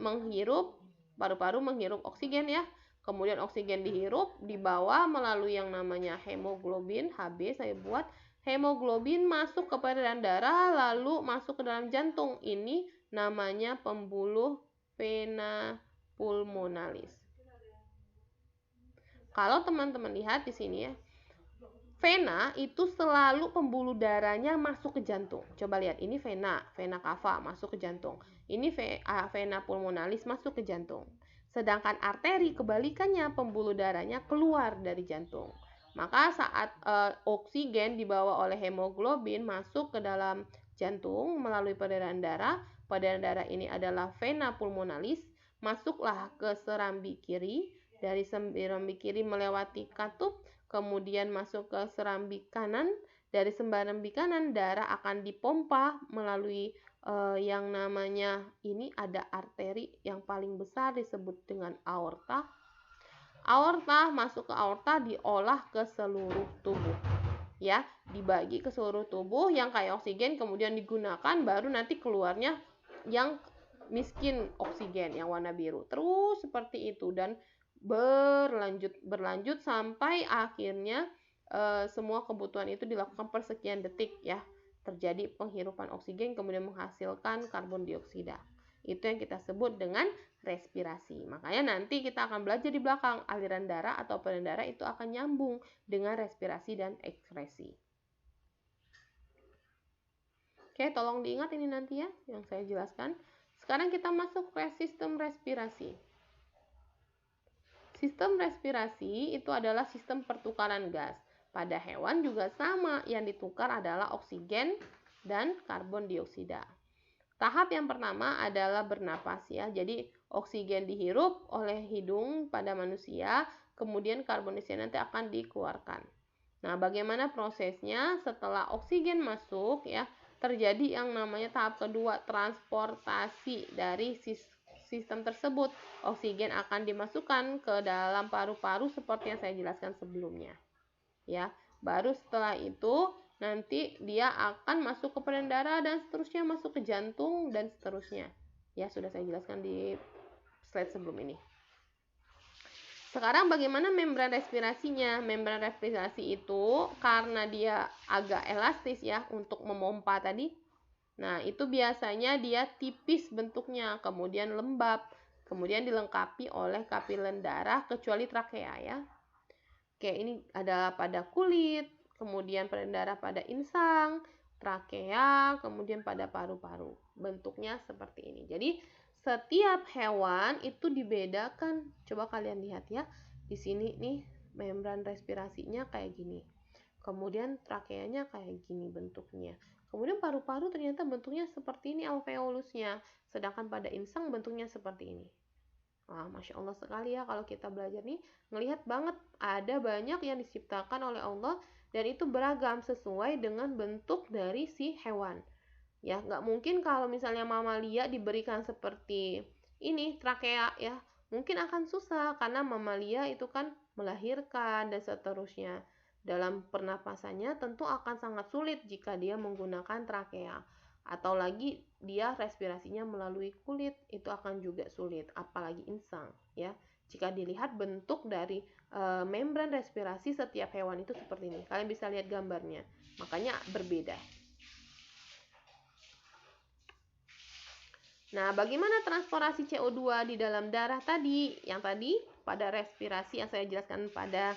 paru-paru menghirup oksigen, ya. Kemudian oksigen dihirup, dibawa melalui yang namanya hemoglobin, Hb saya buat. Hemoglobin masuk ke peredaran darah lalu masuk ke dalam jantung. Ini namanya pembuluh vena pulmonalis. Kalau teman-teman lihat di sini ya, vena itu selalu pembuluh darahnya masuk ke jantung. Coba lihat, ini vena cava masuk ke jantung. Ini vena pulmonalis masuk ke jantung. Sedangkan arteri kebalikannya, pembuluh darahnya keluar dari jantung. Maka saat oksigen dibawa oleh hemoglobin masuk ke dalam jantung melalui peredaran darah ini adalah vena pulmonalis, masuklah ke serambi kiri, dari serambi kiri melewati katup, kemudian masuk ke serambi kanan, dari serambi kanan darah akan dipompa melalui yang namanya, ini ada arteri yang paling besar disebut dengan aorta. Aorta masuk ke aorta, diolah ke seluruh tubuh, ya, dibagi ke seluruh tubuh. Yang kaya oksigen kemudian digunakan, baru nanti keluarnya yang miskin oksigen yang warna biru. Terus seperti itu dan berlanjut sampai akhirnya semua kebutuhan itu dilakukan per sekian detik, ya. Terjadi penghirupan oksigen kemudian menghasilkan karbon dioksida. Itu yang kita sebut dengan respirasi. Makanya nanti kita akan belajar di belakang, aliran darah atau peredaran darah itu akan nyambung dengan respirasi dan ekskresi. Oke, tolong diingat ini nanti ya yang saya jelaskan. Sekarang kita masuk ke sistem respirasi. Sistem respirasi itu adalah sistem pertukaran gas. Pada hewan juga sama, yang ditukar adalah oksigen dan karbon dioksida. Tahap yang pertama adalah bernapas, ya. Jadi oksigen dihirup oleh hidung pada manusia, kemudian karbon dioksida nanti akan dikeluarkan. Nah, bagaimana prosesnya setelah oksigen masuk, ya? Terjadi yang namanya tahap kedua, transportasi dari sistem tersebut. Oksigen akan dimasukkan ke dalam paru-paru seperti yang saya jelaskan sebelumnya, ya. Baru setelah itu nanti dia akan masuk ke peredaran darah dan seterusnya masuk ke jantung dan seterusnya. Ya, sudah saya jelaskan di slide sebelum ini. Sekarang bagaimana membran respirasinya? Membran respirasi itu karena dia agak elastis, ya, untuk memompa tadi. Nah, itu biasanya dia tipis bentuknya, kemudian lembab, kemudian dilengkapi oleh kapiler darah kecuali trakea, ya. Oke, ini ada pada kulit, kemudian peredaran darah pada insang, trakea, kemudian pada paru-paru. Bentuknya seperti ini. Jadi setiap hewan itu dibedakan. Coba kalian lihat ya. Di sini nih membran respirasinya kayak gini. Kemudian trakeanya kayak gini bentuknya. Kemudian paru-paru ternyata bentuknya seperti ini alveolusnya. Sedangkan pada insang bentuknya seperti ini. Wah, Masya Allah sekali ya kalau kita belajar nih, ngelihat banget ada banyak yang diciptakan oleh Allah dan itu beragam sesuai dengan bentuk dari si hewan. Ya, nggak mungkin kalau misalnya mamalia diberikan seperti ini, trakea ya, mungkin akan susah karena mamalia itu kan melahirkan dan seterusnya. Dalam pernapasannya tentu akan sangat sulit jika dia menggunakan trakea. Atau lagi dia respirasinya melalui kulit, itu akan juga sulit, apalagi insang ya. Jika dilihat bentuk dari membran respirasi setiap hewan itu seperti ini. Kalian bisa lihat gambarnya. Makanya berbeda. Nah, bagaimana transportasi CO2 di dalam darah tadi? Yang tadi pada respirasi yang saya jelaskan pada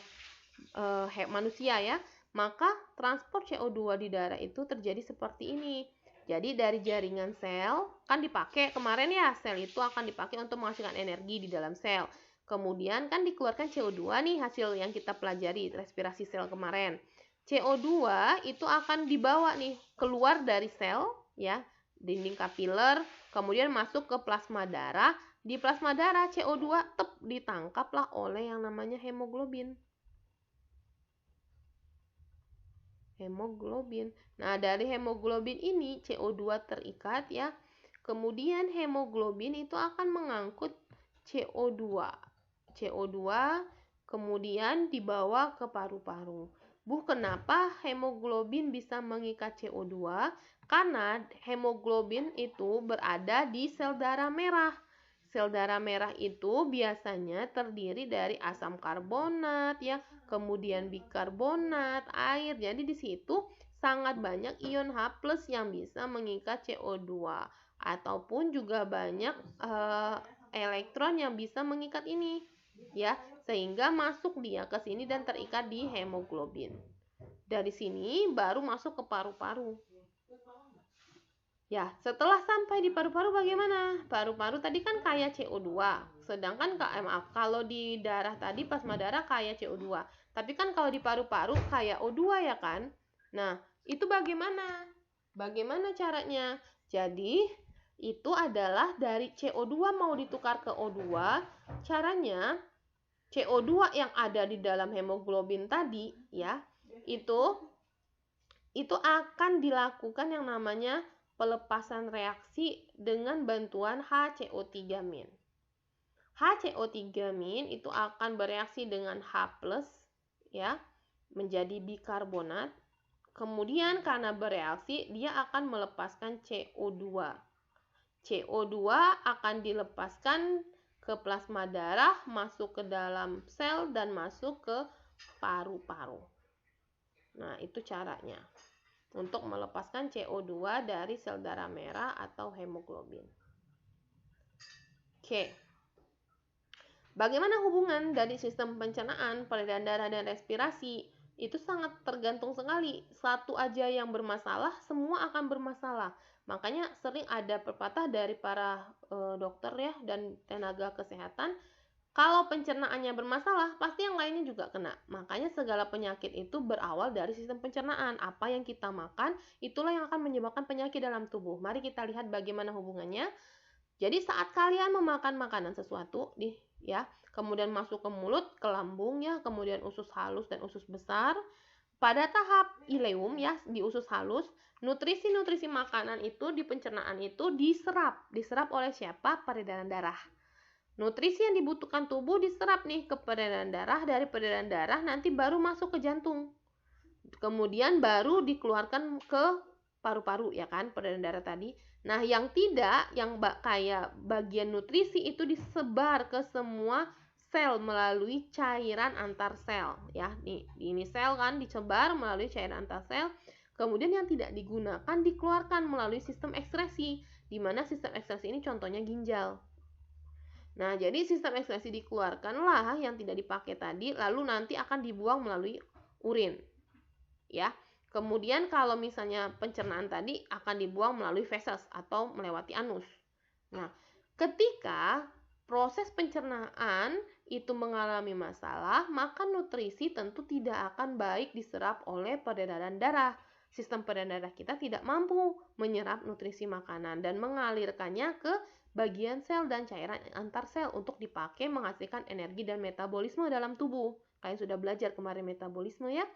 manusia ya. Maka transport CO2 di darah itu terjadi seperti ini. Jadi dari jaringan sel kan dipakai kemarin ya, sel itu akan dipakai untuk menghasilkan energi di dalam sel. Kemudian kan dikeluarkan CO2 nih hasil yang kita pelajari respirasi sel kemarin. CO2 itu akan dibawa nih keluar dari sel ya, dinding kapiler, kemudian masuk ke plasma darah. Di plasma darah CO2 ditangkaplah oleh yang namanya hemoglobin. Nah, dari hemoglobin ini CO2 terikat ya. Kemudian hemoglobin itu akan mengangkut CO2. CO2 kemudian dibawa ke paru-paru. Kenapa hemoglobin bisa mengikat CO2? Karena hemoglobin itu berada di sel darah merah. Sel darah merah itu biasanya terdiri dari asam karbonat ya, kemudian bikarbonat, air. Jadi di situ sangat banyak ion H+ yang bisa mengikat CO2 ataupun juga banyak elektron yang bisa mengikat ini ya, sehingga masuk dia ke sini dan terikat di hemoglobin. Dari sini baru masuk ke paru-paru. Ya, setelah sampai di paru-paru bagaimana? Paru-paru tadi kan kaya CO2, sedangkan kalau di darah tadi plasma darah kaya CO2. Tapi kan kalau di paru-paru kaya O2 ya kan? Nah, itu bagaimana? Bagaimana caranya? Jadi, itu adalah dari CO2 mau ditukar ke O2, caranya CO2 yang ada di dalam hemoglobin tadi ya, itu akan dilakukan yang namanya pelepasan reaksi dengan bantuan HCO3-. HCO3- itu akan bereaksi dengan H+ ya, menjadi bikarbonat. Kemudian karena bereaksi dia akan melepaskan CO2. CO2 akan dilepaskan ke plasma darah, masuk ke dalam sel dan masuk ke paru-paru. Nah, itu caranya untuk melepaskan CO2 dari sel darah merah atau hemoglobin. Oke. Bagaimana hubungan dari sistem pencernaan, peredaran darah, dan respirasi? Itu sangat tergantung sekali. Satu aja yang bermasalah, semua akan bermasalah. Makanya sering ada pepatah dari para dokter ya dan tenaga kesehatan, kalau pencernaannya bermasalah, pasti yang lainnya juga kena. Makanya segala penyakit itu berawal dari sistem pencernaan. Apa yang kita makan, itulah yang akan menyebabkan penyakit dalam tubuh. Mari kita lihat bagaimana hubungannya. Jadi saat kalian memakan makanan sesuatu, ya, kemudian masuk ke mulut, ke lambung ya, kemudian usus halus dan usus besar. Pada tahap ileum ya, di usus halus, nutrisi-nutrisi makanan itu di pencernaan itu diserap oleh siapa? Peredaran darah. Nutrisi yang dibutuhkan tubuh diserap nih ke peredaran darah, dari peredaran darah nanti baru masuk ke jantung. Kemudian baru dikeluarkan ke paru-paru ya kan, peredaran darah tadi. Nah, yang tidak, yang kayak bagian nutrisi itu disebar ke semua sel melalui cairan antar sel ya. Nih, ini sel kan disebar melalui cairan antar sel. Kemudian yang tidak digunakan dikeluarkan melalui sistem ekskresi, di mana sistem ekskresi ini contohnya ginjal. Nah, jadi sistem ekskresi dikeluarkanlah yang tidak dipakai tadi, lalu nanti akan dibuang melalui urin. Ya. Kemudian kalau misalnya pencernaan tadi akan dibuang melalui feses atau melewati anus. Nah, ketika proses pencernaan itu mengalami masalah, maka nutrisi tentu tidak akan baik diserap oleh peredaran darah. Sistem peredaran darah kita tidak mampu menyerap nutrisi makanan dan mengalirkannya ke bagian sel dan cairan antar sel untuk dipakai menghasilkan energi dan metabolisme dalam tubuh. Kalian sudah belajar kemarin metabolisme ya.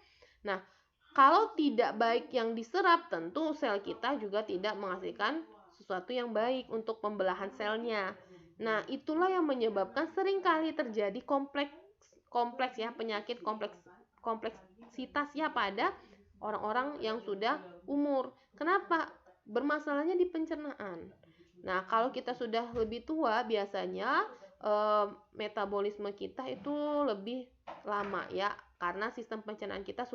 Nah, kalau tidak baik yang diserap, tentu sel kita juga tidak menghasilkan sesuatu yang baik untuk pembelahan selnya. Nah, itulah yang menyebabkan seringkali terjadi kompleks ya, penyakit kompleksitasnya pada orang-orang yang sudah umur. Kenapa? Bermasalahnya di pencernaan. Nah, kalau kita sudah lebih tua, biasanya metabolisme kita itu lebih lama ya, karena sistem pencernaan kita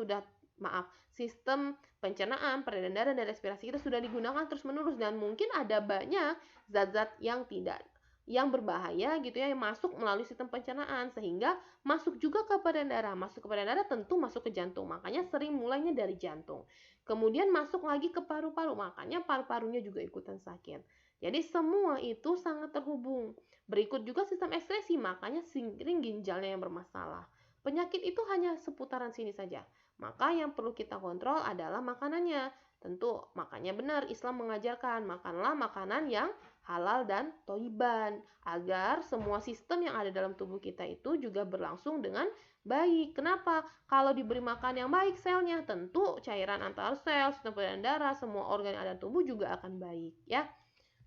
sistem pencernaan, peredaran darah, dan respirasi kita sudah digunakan terus-menerus, dan mungkin ada banyak zat-zat yang berbahaya gitu ya, yang masuk melalui sistem pencernaan, sehingga masuk juga ke peredaran darah. Masuk ke peredaran darah tentu masuk ke jantung, makanya sering mulainya dari jantung. Kemudian masuk lagi ke paru-paru, makanya paru-parunya juga ikutan sakit. Jadi semua itu sangat terhubung. Berikut juga sistem ekskresi, makanya sering ginjalnya yang bermasalah. Penyakit itu hanya seputaran sini saja. Maka yang perlu kita kontrol adalah makanannya. Tentu makanya benar Islam mengajarkan makanlah makanan yang halal dan thayyiban, agar semua sistem yang ada dalam tubuh kita itu juga berlangsung dengan baik. Kenapa? Kalau diberi makan yang baik selnya, tentu cairan antar sel, sistem peredaran darah, semua organ yang ada dalam tubuh juga akan baik ya.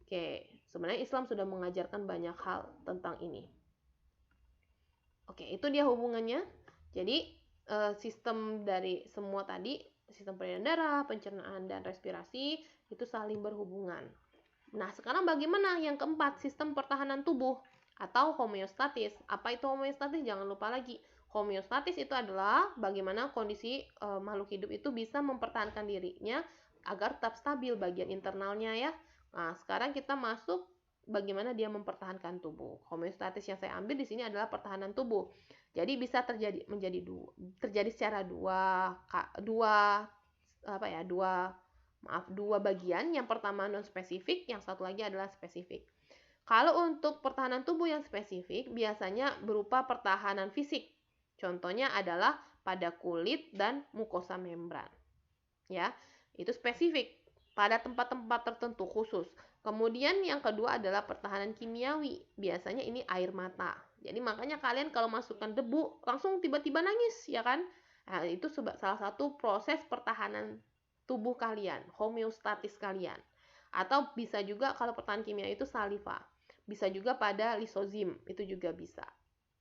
Oke, sebenarnya Islam sudah mengajarkan banyak hal tentang ini. Oke, itu dia hubungannya. Jadi sistem dari semua tadi, sistem peredaran darah, pencernaan, dan respirasi itu saling berhubungan. Nah, sekarang bagaimana yang keempat, sistem pertahanan tubuh atau homeostatis. Apa itu homeostatis? Jangan lupa lagi. Homeostatis itu adalah bagaimana kondisi makhluk hidup itu bisa mempertahankan dirinya agar tetap stabil bagian internalnya ya. Nah, sekarang kita masuk bagaimana dia mempertahankan tubuh. Homeostatis yang saya ambil di sini adalah pertahanan tubuh. Jadi bisa terjadi secara dua bagian. Yang pertama non spesifik, yang satu lagi adalah spesifik. Kalau untuk pertahanan tubuh yang spesifik biasanya berupa pertahanan fisik. Contohnya adalah pada kulit dan mukosa membran. Ya, itu spesifik pada tempat-tempat tertentu khusus. Kemudian yang kedua adalah pertahanan kimiawi. Biasanya ini air mata. Jadi makanya kalian kalau masukkan debu langsung tiba-tiba nangis, ya kan? Nah, itu salah satu proses pertahanan tubuh kalian, homeostatis kalian. Atau bisa juga kalau pertahanan kimia itu saliva. Bisa juga pada lisozim, itu juga bisa.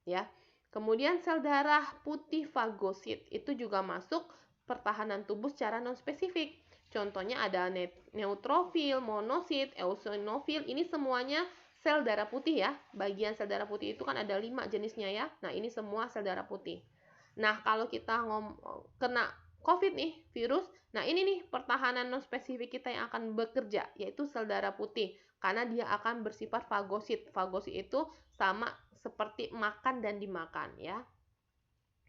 Ya. Kemudian sel darah putih fagosit itu juga masuk pertahanan tubuh secara non spesifik. Contohnya ada neutrofil, monosit, eosinofil. Ini semuanya sel darah putih ya. Bagian sel darah putih itu kan ada 5 jenisnya ya. Nah, ini semua sel darah putih. Nah, kalau kita kena COVID nih, virus. Nah, ini nih pertahanan non spesifik kita yang akan bekerja, yaitu sel darah putih. Karena dia akan bersifat fagosit. Fagosit itu sama seperti makan dan dimakan ya.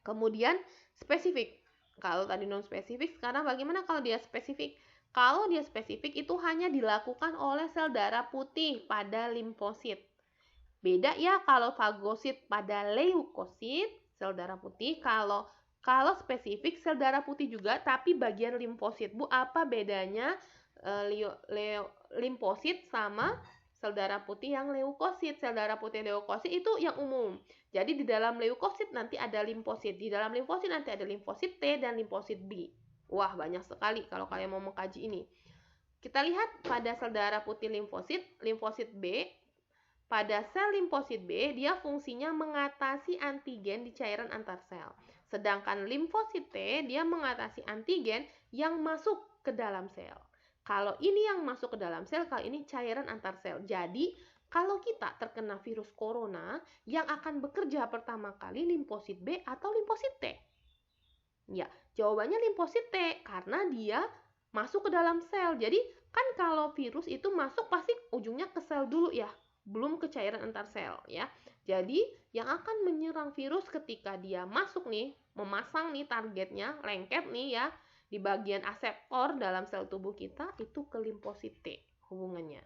Kemudian spesifik. Kalau tadi non spesifik, sekarang bagaimana kalau dia spesifik? Kalau dia spesifik itu hanya dilakukan oleh sel darah putih pada limfosit. Beda ya kalau fagosit pada leukosit, sel darah putih. Kalau spesifik sel darah putih juga tapi bagian limfosit. Bu, apa bedanya limfosit sama sel darah putih yang leukosit? Sel darah putih leukosit itu yang umum. Jadi di dalam leukosit nanti ada limfosit. Di dalam limfosit nanti ada limfosit T dan limfosit B. Wah, banyak sekali kalau kalian mau mengkaji ini. Kita lihat pada sel darah putih limfosit B. Pada sel limfosit B, dia fungsinya mengatasi antigen di cairan antar sel. Sedangkan limfosit T, dia mengatasi antigen yang masuk ke dalam sel. Kalau ini yang masuk ke dalam sel, kalau ini cairan antar sel. Jadi, kalau kita terkena virus corona, yang akan bekerja pertama kali limfosit B atau limfosit T? Ya, jawabannya limfosit T karena dia masuk ke dalam sel. Jadi, kan kalau virus itu masuk pasti ujungnya ke sel dulu ya, belum ke cairan antar sel ya. Jadi, yang akan menyerang virus ketika dia masuk nih, memasang nih targetnya, lengket nih ya, di bagian aseptor dalam sel tubuh kita itu ke limfosit T hubungannya.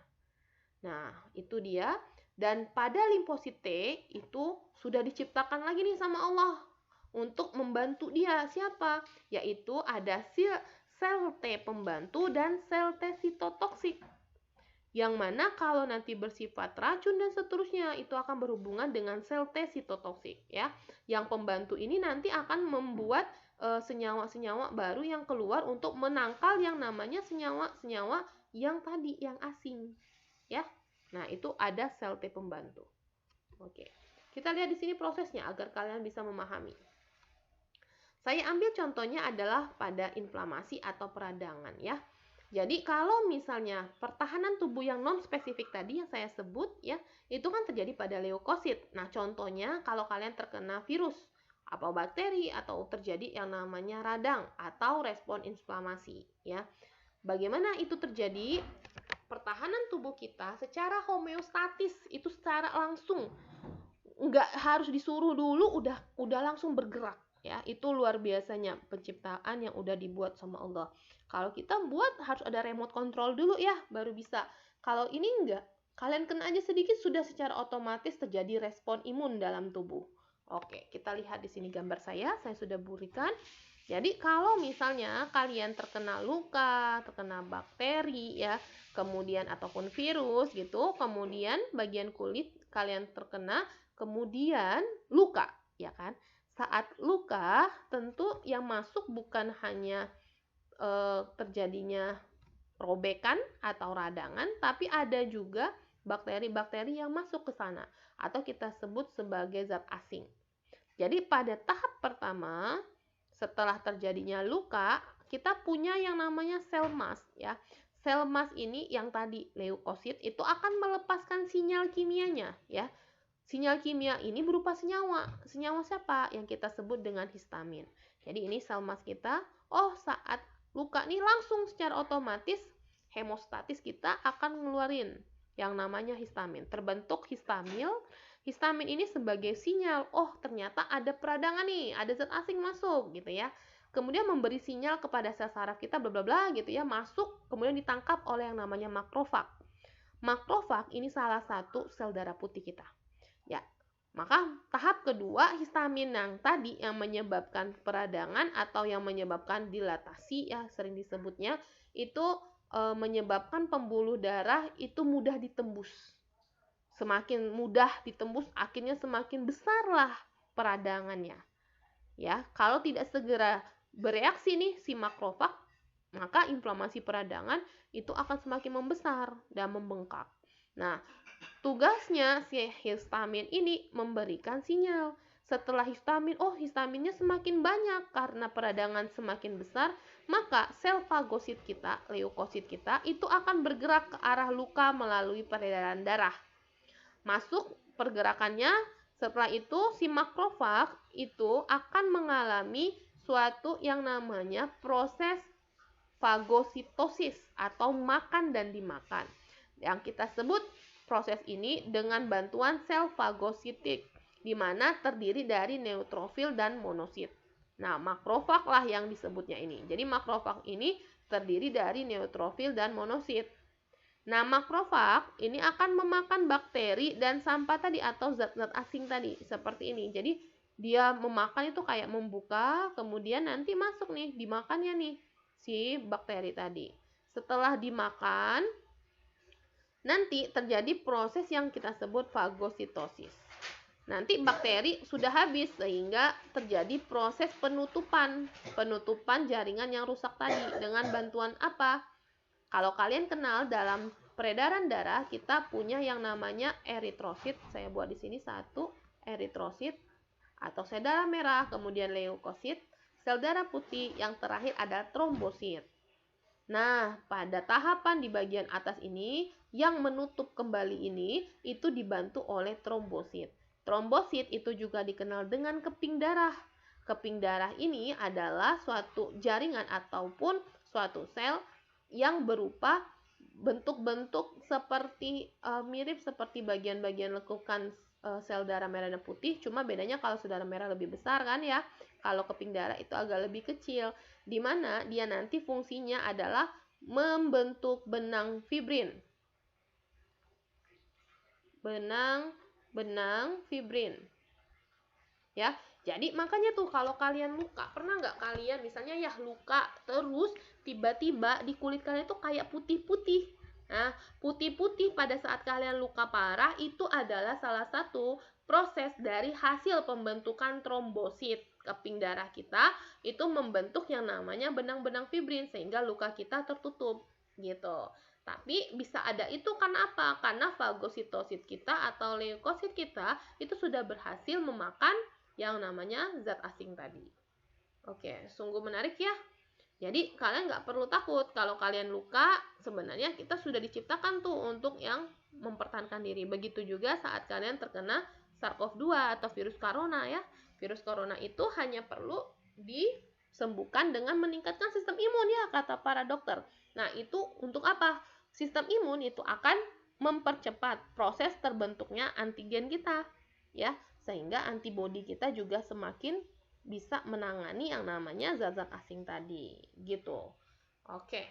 Nah, itu dia. Dan pada limfosit T itu sudah diciptakan lagi nih sama Allah untuk membantu dia. Siapa? Yaitu ada sel T pembantu dan sel T sitotoksik. Yang mana kalau nanti bersifat racun dan seterusnya itu akan berhubungan dengan sel T sitotoksik ya. Yang pembantu ini nanti akan membuat senyawa-senyawa baru yang keluar untuk menangkal yang namanya senyawa-senyawa yang tadi yang asing ya. Nah, itu ada sel T pembantu. Oke. Kita lihat di sini prosesnya agar kalian bisa memahami. Saya ambil contohnya adalah pada inflamasi atau peradangan ya. Jadi kalau misalnya pertahanan tubuh yang non spesifik tadi yang saya sebut ya, itu kan terjadi pada leukosit. Nah, contohnya kalau kalian terkena virus atau bakteri atau terjadi yang namanya radang atau respon inflamasi ya. Bagaimana itu terjadi? Pertahanan tubuh kita secara homeostatis itu secara langsung, nggak harus disuruh dulu udah langsung bergerak ya. Itu luar biasanya penciptaan yang udah dibuat sama Allah. Kalau kita buat harus ada remote control dulu ya baru bisa. Kalau ini enggak, kalian kena aja sedikit sudah secara otomatis terjadi respon imun dalam tubuh. Oke, kita lihat di sini gambar saya sudah berikan. Jadi kalau misalnya kalian terkena luka, terkena bakteri ya, kemudian ataupun virus gitu, kemudian bagian kulit kalian terkena, kemudian luka, ya kan? Saat luka tentu yang masuk bukan hanya terjadinya robekan atau radangan, tapi ada juga bakteri-bakteri yang masuk ke sana atau kita sebut sebagai zat asing. Jadi pada tahap pertama setelah terjadinya luka, kita punya yang namanya sel mast ya. Sel mast ini yang tadi leukosit itu akan melepaskan sinyal kimianya ya. Sinyal kimia ini berupa senyawa. Senyawa siapa? Yang kita sebut dengan histamin. Jadi ini sel mast kita, saat luka nih langsung secara otomatis hemostatis kita akan ngeluarin yang namanya histamin. Terbentuk histamin. Histamin ini sebagai sinyal, ternyata ada peradangan nih, ada zat asing masuk gitu ya. Kemudian memberi sinyal kepada sel saraf kita bla bla bla gitu ya, masuk kemudian ditangkap oleh yang namanya makrofag. Makrofag ini salah satu sel darah putih kita. Ya. Maka tahap kedua histamin yang tadi yang menyebabkan peradangan atau yang menyebabkan dilatasi ya sering disebutnya itu menyebabkan pembuluh darah itu mudah ditembus. Semakin mudah ditembus, akhirnya semakin besarlah peradangannya. Ya, kalau tidak segera bereaksi nih si makrofag, maka inflamasi peradangan itu akan semakin membesar dan membengkak. Nah, tugasnya si histamin ini memberikan sinyal. Setelah histamin, histaminnya semakin banyak karena peradangan semakin besar, maka sel fagosit kita, leukosit kita itu akan bergerak ke arah luka melalui peredaran darah. Masuk pergerakannya, setelah itu si makrofag itu akan mengalami suatu yang namanya proses fagositosis atau makan dan dimakan. Yang kita sebut proses ini dengan bantuan sel fagositik, di mana terdiri dari neutrofil dan monosit. Nah, makrofag lah yang disebutnya ini. Jadi makrofag ini terdiri dari neutrofil dan monosit. Nah, makrofag ini akan memakan bakteri dan sampah tadi atau zat-zat asing tadi, seperti ini. Jadi, dia memakan itu kayak membuka, kemudian nanti masuk nih, dimakannya nih, si bakteri tadi. Setelah dimakan, nanti terjadi proses yang kita sebut fagositosis. Nanti bakteri sudah habis, sehingga terjadi proses penutupan jaringan yang rusak tadi. Dengan bantuan apa? Kalau kalian kenal dalam peredaran darah kita punya yang namanya eritrosit. Saya buat di sini satu eritrosit atau sel darah merah, kemudian leukosit, sel darah putih, yang terakhir ada trombosit. Nah, pada tahapan di bagian atas ini yang menutup kembali ini itu dibantu oleh trombosit. Trombosit itu juga dikenal dengan keping darah. Keping darah ini adalah suatu jaringan ataupun suatu sel yang berupa bentuk-bentuk seperti mirip seperti bagian-bagian lekukan sel darah merah dan putih, cuma bedanya kalau sel darah merah lebih besar kan ya, kalau keping darah itu agak lebih kecil, di mana dia nanti fungsinya adalah membentuk benang fibrin. benang fibrin. Ya, jadi makanya tuh kalau kalian luka, pernah nggak kalian misalnya ya luka terus tiba-tiba di kulit kalian tuh kayak putih-putih. Nah, putih-putih pada saat kalian luka parah itu adalah salah satu proses dari hasil pembentukan trombosit. Keping darah kita itu membentuk yang namanya benang-benang fibrin sehingga luka kita tertutup gitu. Tapi bisa ada itu karena apa? Karena fagositosit kita atau leukosit kita itu sudah berhasil memakan yang namanya zat asing tadi. Oke, sungguh menarik ya. Jadi kalian nggak perlu takut kalau kalian luka, sebenarnya kita sudah diciptakan tuh untuk yang mempertahankan diri. Begitu juga saat kalian terkena SARS-CoV-2 atau virus corona ya. Virus corona itu hanya perlu disembuhkan dengan meningkatkan sistem imun ya, kata para dokter. Nah, itu untuk apa? Sistem imun itu akan mempercepat proses terbentuknya antigen kita ya, sehingga antibodi kita juga semakin bisa menangani yang namanya zat-zat asing tadi gitu. Oke.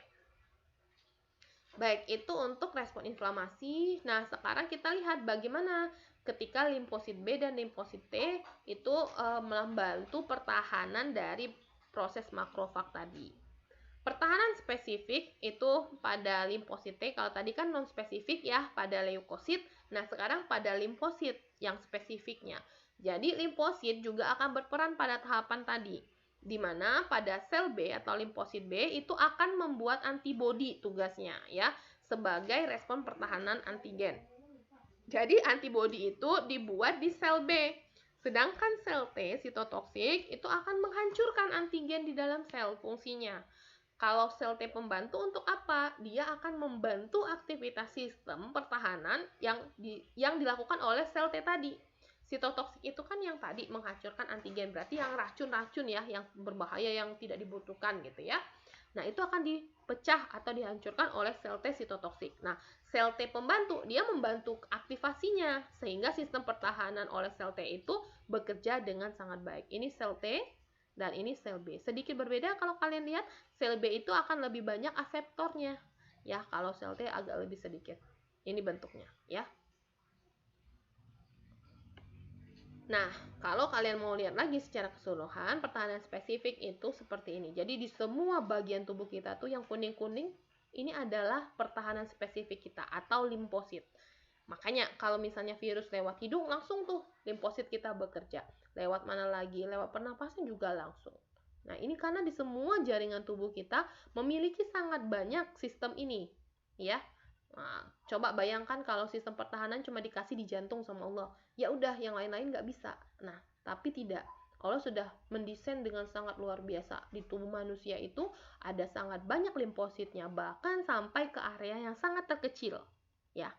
Baik, itu untuk respon inflamasi. Nah, sekarang kita lihat bagaimana ketika limfosit B dan limfosit T itu membantu pertahanan dari proses makrofag tadi. Pertahanan spesifik itu pada limfosit T, kalau tadi kan non spesifik ya pada leukosit. Nah, sekarang pada limfosit yang spesifiknya. Jadi limfosit juga akan berperan pada tahapan tadi, di mana pada sel B atau limfosit B itu akan membuat antibodi tugasnya ya, sebagai respon pertahanan antigen. Jadi antibodi itu dibuat di sel B. Sedangkan sel T sitotoksik itu akan menghancurkan antigen di dalam sel fungsinya. Kalau sel T pembantu untuk apa? Dia akan membantu aktivitas sistem pertahanan yang dilakukan oleh sel T tadi. Sitotoksik itu kan yang tadi menghancurkan antigen, berarti yang racun-racun ya, yang berbahaya, yang tidak dibutuhkan gitu ya. Nah, itu akan dipecah atau dihancurkan oleh sel T sitotoksik. Nah, sel T pembantu, dia membantu aktivasinya, sehingga sistem pertahanan oleh sel T itu bekerja dengan sangat baik. Ini sel T, dan ini sel B. Sedikit berbeda kalau kalian lihat, sel B itu akan lebih banyak aseptornya. Ya, kalau sel T agak lebih sedikit. Ini bentuknya, ya. Nah, kalau kalian mau lihat lagi secara keseluruhan, pertahanan spesifik itu seperti ini. Jadi di semua bagian tubuh kita tuh yang kuning-kuning, ini adalah pertahanan spesifik kita atau limfosit. Makanya kalau misalnya virus lewat hidung, langsung tuh limfosit kita bekerja. Lewat mana lagi? Lewat pernapasan juga langsung. Nah, ini karena di semua jaringan tubuh kita memiliki sangat banyak sistem ini, ya. Nah, coba bayangkan kalau sistem pertahanan cuma dikasih di jantung sama Allah. Ya udah, yang lain-lain nggak bisa. Nah, tapi tidak. Allah sudah mendesain dengan sangat luar biasa. Di tubuh manusia itu ada sangat banyak limfositnya, bahkan sampai ke area yang sangat terkecil, ya.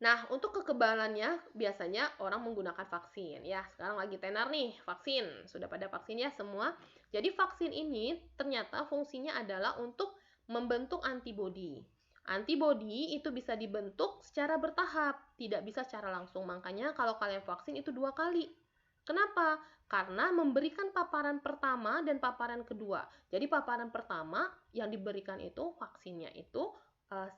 Nah, untuk kekebalannya biasanya orang menggunakan vaksin ya. Sekarang lagi tenar nih, vaksin. Sudah pada vaksin ya semua. Jadi vaksin ini ternyata fungsinya adalah untuk membentuk antibodi. Antibodi itu bisa dibentuk secara bertahap, tidak bisa secara langsung. Makanya kalau kalian vaksin itu 2 kali. Kenapa? Karena memberikan paparan pertama dan paparan kedua. Jadi paparan pertama yang diberikan itu vaksinnya itu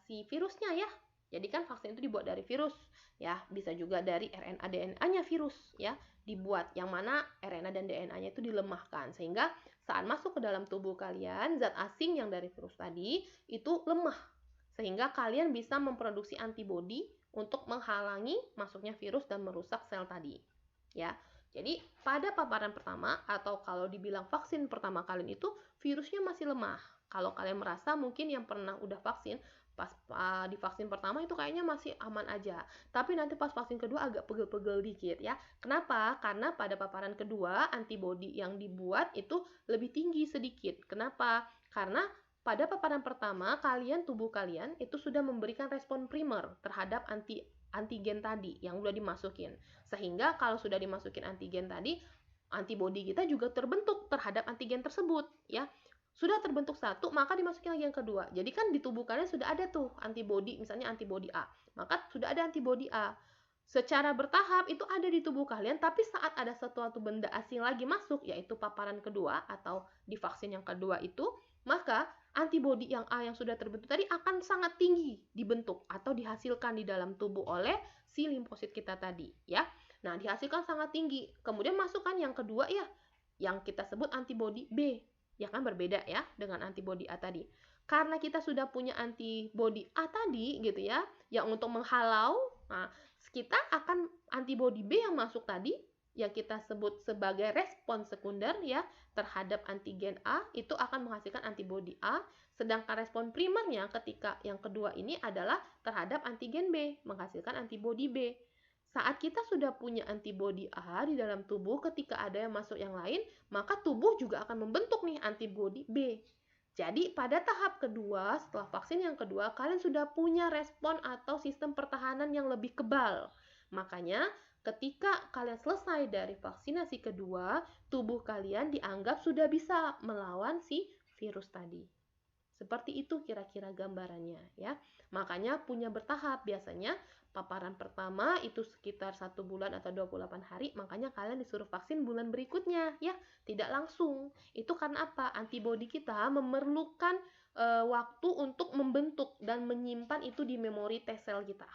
si virusnya ya. Jadi kan vaksin itu dibuat dari virus ya, bisa juga dari RNA DNA-nya virus ya, dibuat yang mana RNA dan DNA-nya itu dilemahkan sehingga saat masuk ke dalam tubuh kalian zat asing yang dari virus tadi itu lemah sehingga kalian bisa memproduksi antibodi untuk menghalangi masuknya virus dan merusak sel tadi ya. Jadi pada paparan pertama atau kalau dibilang vaksin pertama kalian itu virusnya masih lemah. Kalau kalian merasa mungkin yang pernah udah vaksin pas di vaksin pertama itu kayaknya masih aman aja, tapi nanti pas vaksin kedua agak pegel-pegel dikit ya. Kenapa? Karena pada paparan kedua antibodi yang dibuat itu lebih tinggi sedikit. Kenapa? Karena pada paparan pertama tubuh kalian itu sudah memberikan respon primer terhadap antigen tadi yang udah dimasukin, sehingga kalau sudah dimasukin antigen tadi antibodi kita juga terbentuk terhadap antigen tersebut ya. Sudah terbentuk satu, maka dimasukin lagi yang kedua. Jadi kan di tubuh kalian sudah ada tuh antibodi, misalnya antibodi A. Maka sudah ada antibodi A. Secara bertahap itu ada di tubuh kalian, tapi saat ada suatu benda asing lagi masuk, yaitu paparan kedua atau di vaksin yang kedua itu, maka antibodi yang A yang sudah terbentuk tadi akan sangat tinggi dibentuk atau dihasilkan di dalam tubuh oleh si limfosit kita tadi, ya. Nah, dihasilkan sangat tinggi. Kemudian masukkan yang kedua ya, yang kita sebut antibodi B. Ya kan berbeda ya dengan antibodi A tadi. Karena kita sudah punya antibodi A tadi gitu ya, yang untuk menghalau, nah kita akan antibodi B yang masuk tadi yang kita sebut sebagai respon sekunder ya terhadap antigen A itu akan menghasilkan antibodi A, sedangkan respon primernya ketika yang kedua ini adalah terhadap antigen B, menghasilkan antibodi B. Saat kita sudah punya antibodi A di dalam tubuh, ketika ada yang masuk yang lain, maka tubuh juga akan membentuk nih antibodi B. Jadi pada tahap kedua, setelah vaksin yang kedua, kalian sudah punya respon atau sistem pertahanan yang lebih kebal. Makanya ketika kalian selesai dari vaksinasi kedua, tubuh kalian dianggap sudah bisa melawan si virus tadi. Seperti itu kira-kira gambarannya ya. Makanya punya bertahap. Biasanya paparan pertama itu sekitar 1 bulan atau 28 hari, makanya kalian disuruh vaksin bulan berikutnya ya. Tidak langsung. Itu karena apa? Antibodi kita memerlukan waktu untuk membentuk dan menyimpan itu di memori T-sel kita.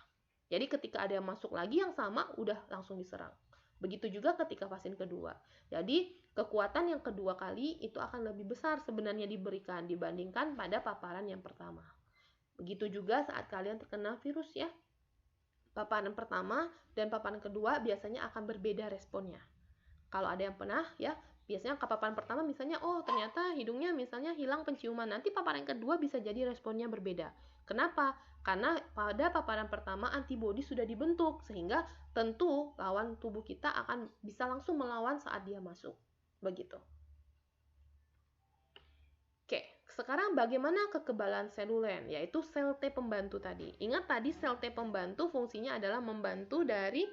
Jadi ketika ada yang masuk lagi yang sama, udah langsung diserang. Begitu juga ketika vaksin kedua. Jadi kekuatan yang kedua kali itu akan lebih besar sebenarnya diberikan dibandingkan pada paparan yang pertama. Begitu juga saat kalian terkena virus ya. Paparan pertama dan paparan kedua biasanya akan berbeda responnya. Kalau ada yang pernah ya, biasanya paparan pertama misalnya, oh ternyata hidungnya misalnya hilang penciuman. Nanti paparan kedua bisa jadi responnya berbeda. Kenapa? Karena pada paparan pertama antibodi sudah dibentuk, sehingga tentu lawan tubuh kita akan bisa langsung melawan saat dia masuk. Begitu. Oke, sekarang bagaimana kekebalan selulen, yaitu sel T pembantu tadi. Ingat tadi sel T pembantu fungsinya adalah membantu dari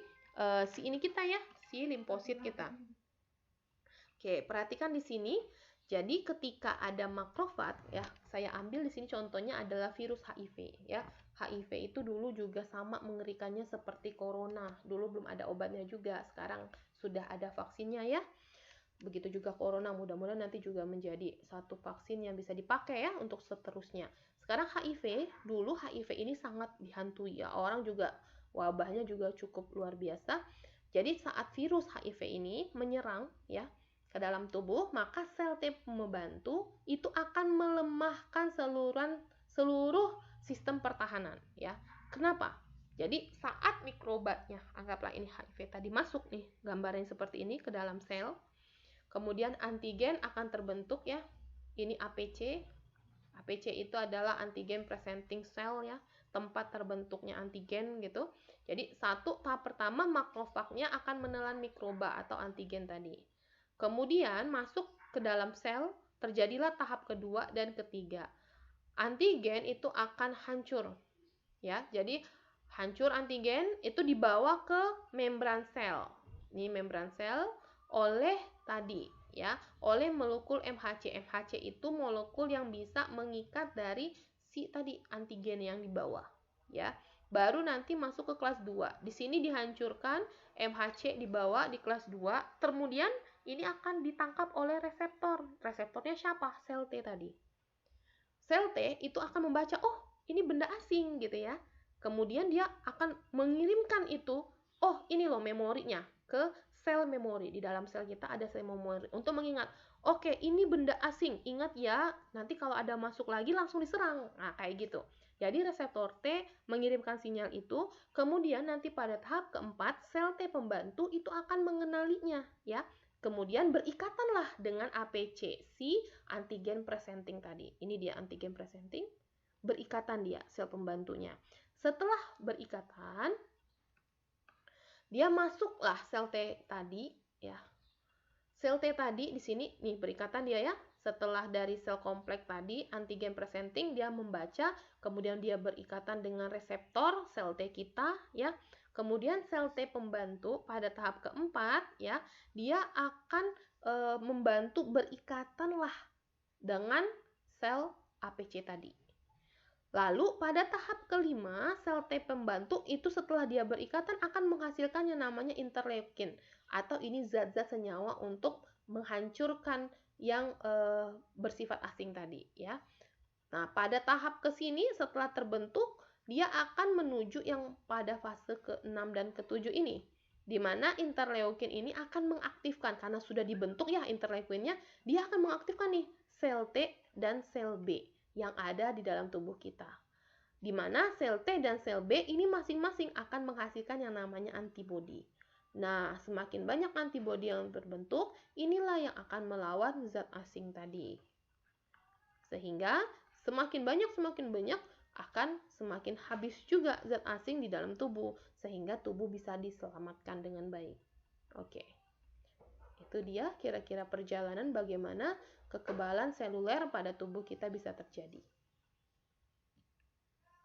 si ini kita ya, si limfosit kita. Oke, perhatikan di sini. Jadi ketika ada makrofag ya, saya ambil di sini contohnya adalah virus HIV ya. HIV itu dulu juga sama mengerikannya seperti corona. Dulu belum ada obatnya juga, sekarang sudah ada vaksinnya ya. Begitu juga corona, mudah-mudahan nanti juga menjadi satu vaksin yang bisa dipakai ya untuk seterusnya. Sekarang HIV, dulu HIV ini sangat dihantui ya. Orang juga wabahnya juga cukup luar biasa. Jadi saat virus HIV ini menyerang ya ke dalam tubuh, maka sel T pembantu itu akan melemahkan seluruh sistem pertahanan ya. Kenapa? Jadi saat mikrobatnya, anggaplah ini HIV tadi masuk nih, gambarnya seperti ini ke dalam sel, kemudian antigen akan terbentuk ya. Ini APC. APC itu adalah antigen presenting cell ya, tempat terbentuknya antigen gitu. Jadi tahap pertama makrofagnya akan menelan mikroba atau antigen tadi. Kemudian masuk ke dalam sel, terjadilah tahap kedua dan ketiga. Antigen itu akan hancur. Ya, jadi hancur antigen itu dibawa ke membran sel. Ini membran sel oleh tadi ya, oleh molekul MHC. MHC itu molekul yang bisa mengikat dari si tadi antigen yang dibawa ya. Baru nanti masuk ke kelas 2. Di sini dihancurkan, MHC dibawa di kelas 2, kemudian ini akan ditangkap oleh reseptor. Reseptornya siapa? Sel T tadi. Sel T itu akan membaca, oh ini benda asing gitu ya. Kemudian dia akan mengirimkan itu, oh ini loh memorinya, ke sel memori. Di dalam sel kita ada sel memori untuk mengingat, oke ini benda asing, ingat ya, nanti kalau ada masuk lagi langsung diserang. Nah kayak gitu. Jadi reseptor T mengirimkan sinyal itu, kemudian nanti pada tahap keempat, sel T pembantu itu akan mengenalinya ya. Kemudian berikatanlah dengan APC, si antigen presenting tadi. Ini dia antigen presenting, berikatan dia sel pembantunya. Setelah berikatan, dia masuklah sel T tadi ya. Sel T tadi di sini nih berikatan dia ya. Setelah dari sel kompleks tadi antigen presenting dia membaca, kemudian dia berikatan dengan reseptor sel T kita ya. Kemudian sel T pembantu pada tahap keempat ya, dia akan membantu berikatanlah dengan sel APC tadi. Lalu pada tahap kelima, sel T pembantu itu setelah dia berikatan akan menghasilkan yang namanya interleukin, atau ini zat-zat senyawa untuk menghancurkan yang bersifat asing tadi ya. Nah, pada tahap ke sini setelah terbentuk, dia akan menuju yang pada fase ke-6 dan ke-7 ini. Di mana interleukin ini akan mengaktifkan, karena sudah dibentuk ya interleukinnya, dia akan mengaktifkan nih sel T dan sel B yang ada di dalam tubuh kita. Di mana sel T dan sel B ini masing-masing akan menghasilkan yang namanya antibodi. Nah, semakin banyak antibodi yang terbentuk, inilah yang akan melawan zat asing tadi. Sehingga semakin banyak akan semakin habis juga zat asing di dalam tubuh, sehingga tubuh bisa diselamatkan dengan baik. Oke. Itu dia kira-kira perjalanan bagaimana kekebalan seluler pada tubuh kita bisa terjadi.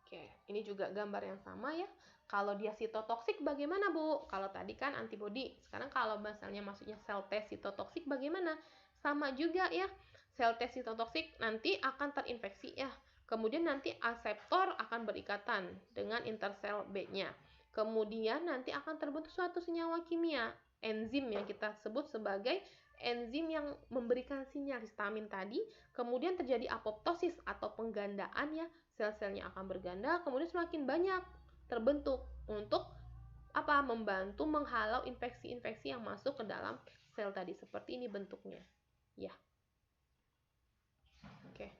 Oke, ini juga gambar yang sama ya. Kalau dia sitotoksik bagaimana, Bu? Kalau tadi kan antibodi. Sekarang kalau misalnya maksudnya sel T sitotoksik bagaimana? Sama juga ya. Sel T sitotoksik nanti akan terinfeksi ya. Kemudian nanti aseptor akan berikatan dengan intersel B-nya. Kemudian nanti akan terbentuk suatu senyawa kimia, enzim yang kita sebut sebagai enzim yang memberikan sinyal histamin tadi. Kemudian terjadi apoptosis atau penggandaan ya, sel-selnya akan berganda, kemudian semakin banyak terbentuk untuk apa? Membantu menghalau infeksi-infeksi yang masuk ke dalam sel tadi. Seperti ini bentuknya. Ya. Oke.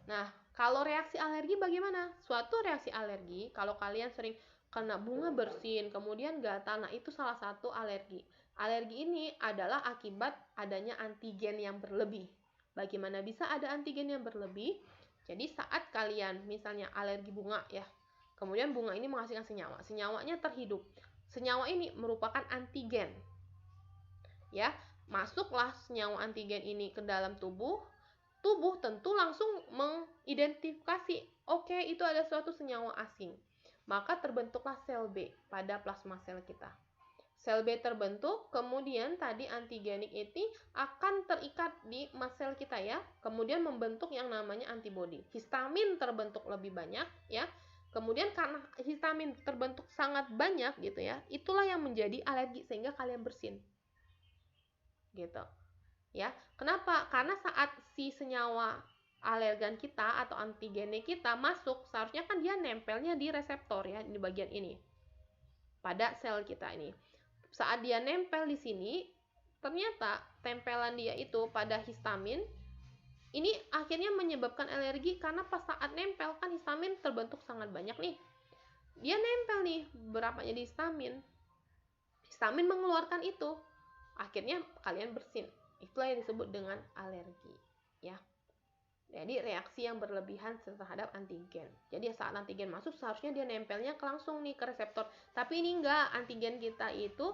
Nah, kalau reaksi alergi bagaimana? Suatu reaksi alergi, kalau kalian sering kena bunga bersin, kemudian gatal, nah itu salah satu alergi. Alergi ini adalah akibat adanya antigen yang berlebih. Bagaimana bisa ada antigen yang berlebih? Jadi saat kalian misalnya alergi bunga ya, kemudian bunga ini menghasilkan senyawa, senyawanya terhidup. Senyawa ini merupakan antigen. Ya, masuklah senyawa antigen ini ke dalam tubuh, tubuh tentu langsung mengidentifikasi, oke, itu ada suatu senyawa asing. Maka terbentuklah sel B pada plasma sel kita. Sel B terbentuk, kemudian tadi antigenik ini akan terikat di mast cell kita ya, kemudian membentuk yang namanya antibodi. Histamin terbentuk lebih banyak ya. Kemudian karena histamin terbentuk sangat banyak gitu ya, itulah yang menjadi alergi sehingga kalian bersin. Gitu. Ya. Kenapa? Karena saat si senyawa alergan kita atau antigenik kita masuk, seharusnya kan dia nempelnya di reseptor ya, di bagian ini. Pada sel kita ini. Saat dia nempel di sini, ternyata tempelan dia itu pada histamin, ini akhirnya menyebabkan alergi karena pas saat nempel kan histamin terbentuk sangat banyak nih. Dia nempel nih berapa jadi histamin. Histamin mengeluarkan itu. Akhirnya kalian bersin. Itulah yang disebut dengan alergi, ya. Jadi reaksi yang berlebihan terhadap antigen. Jadi saat antigen masuk seharusnya dia nempelnya langsung nih ke reseptor. Tapi ini enggak, antigen kita itu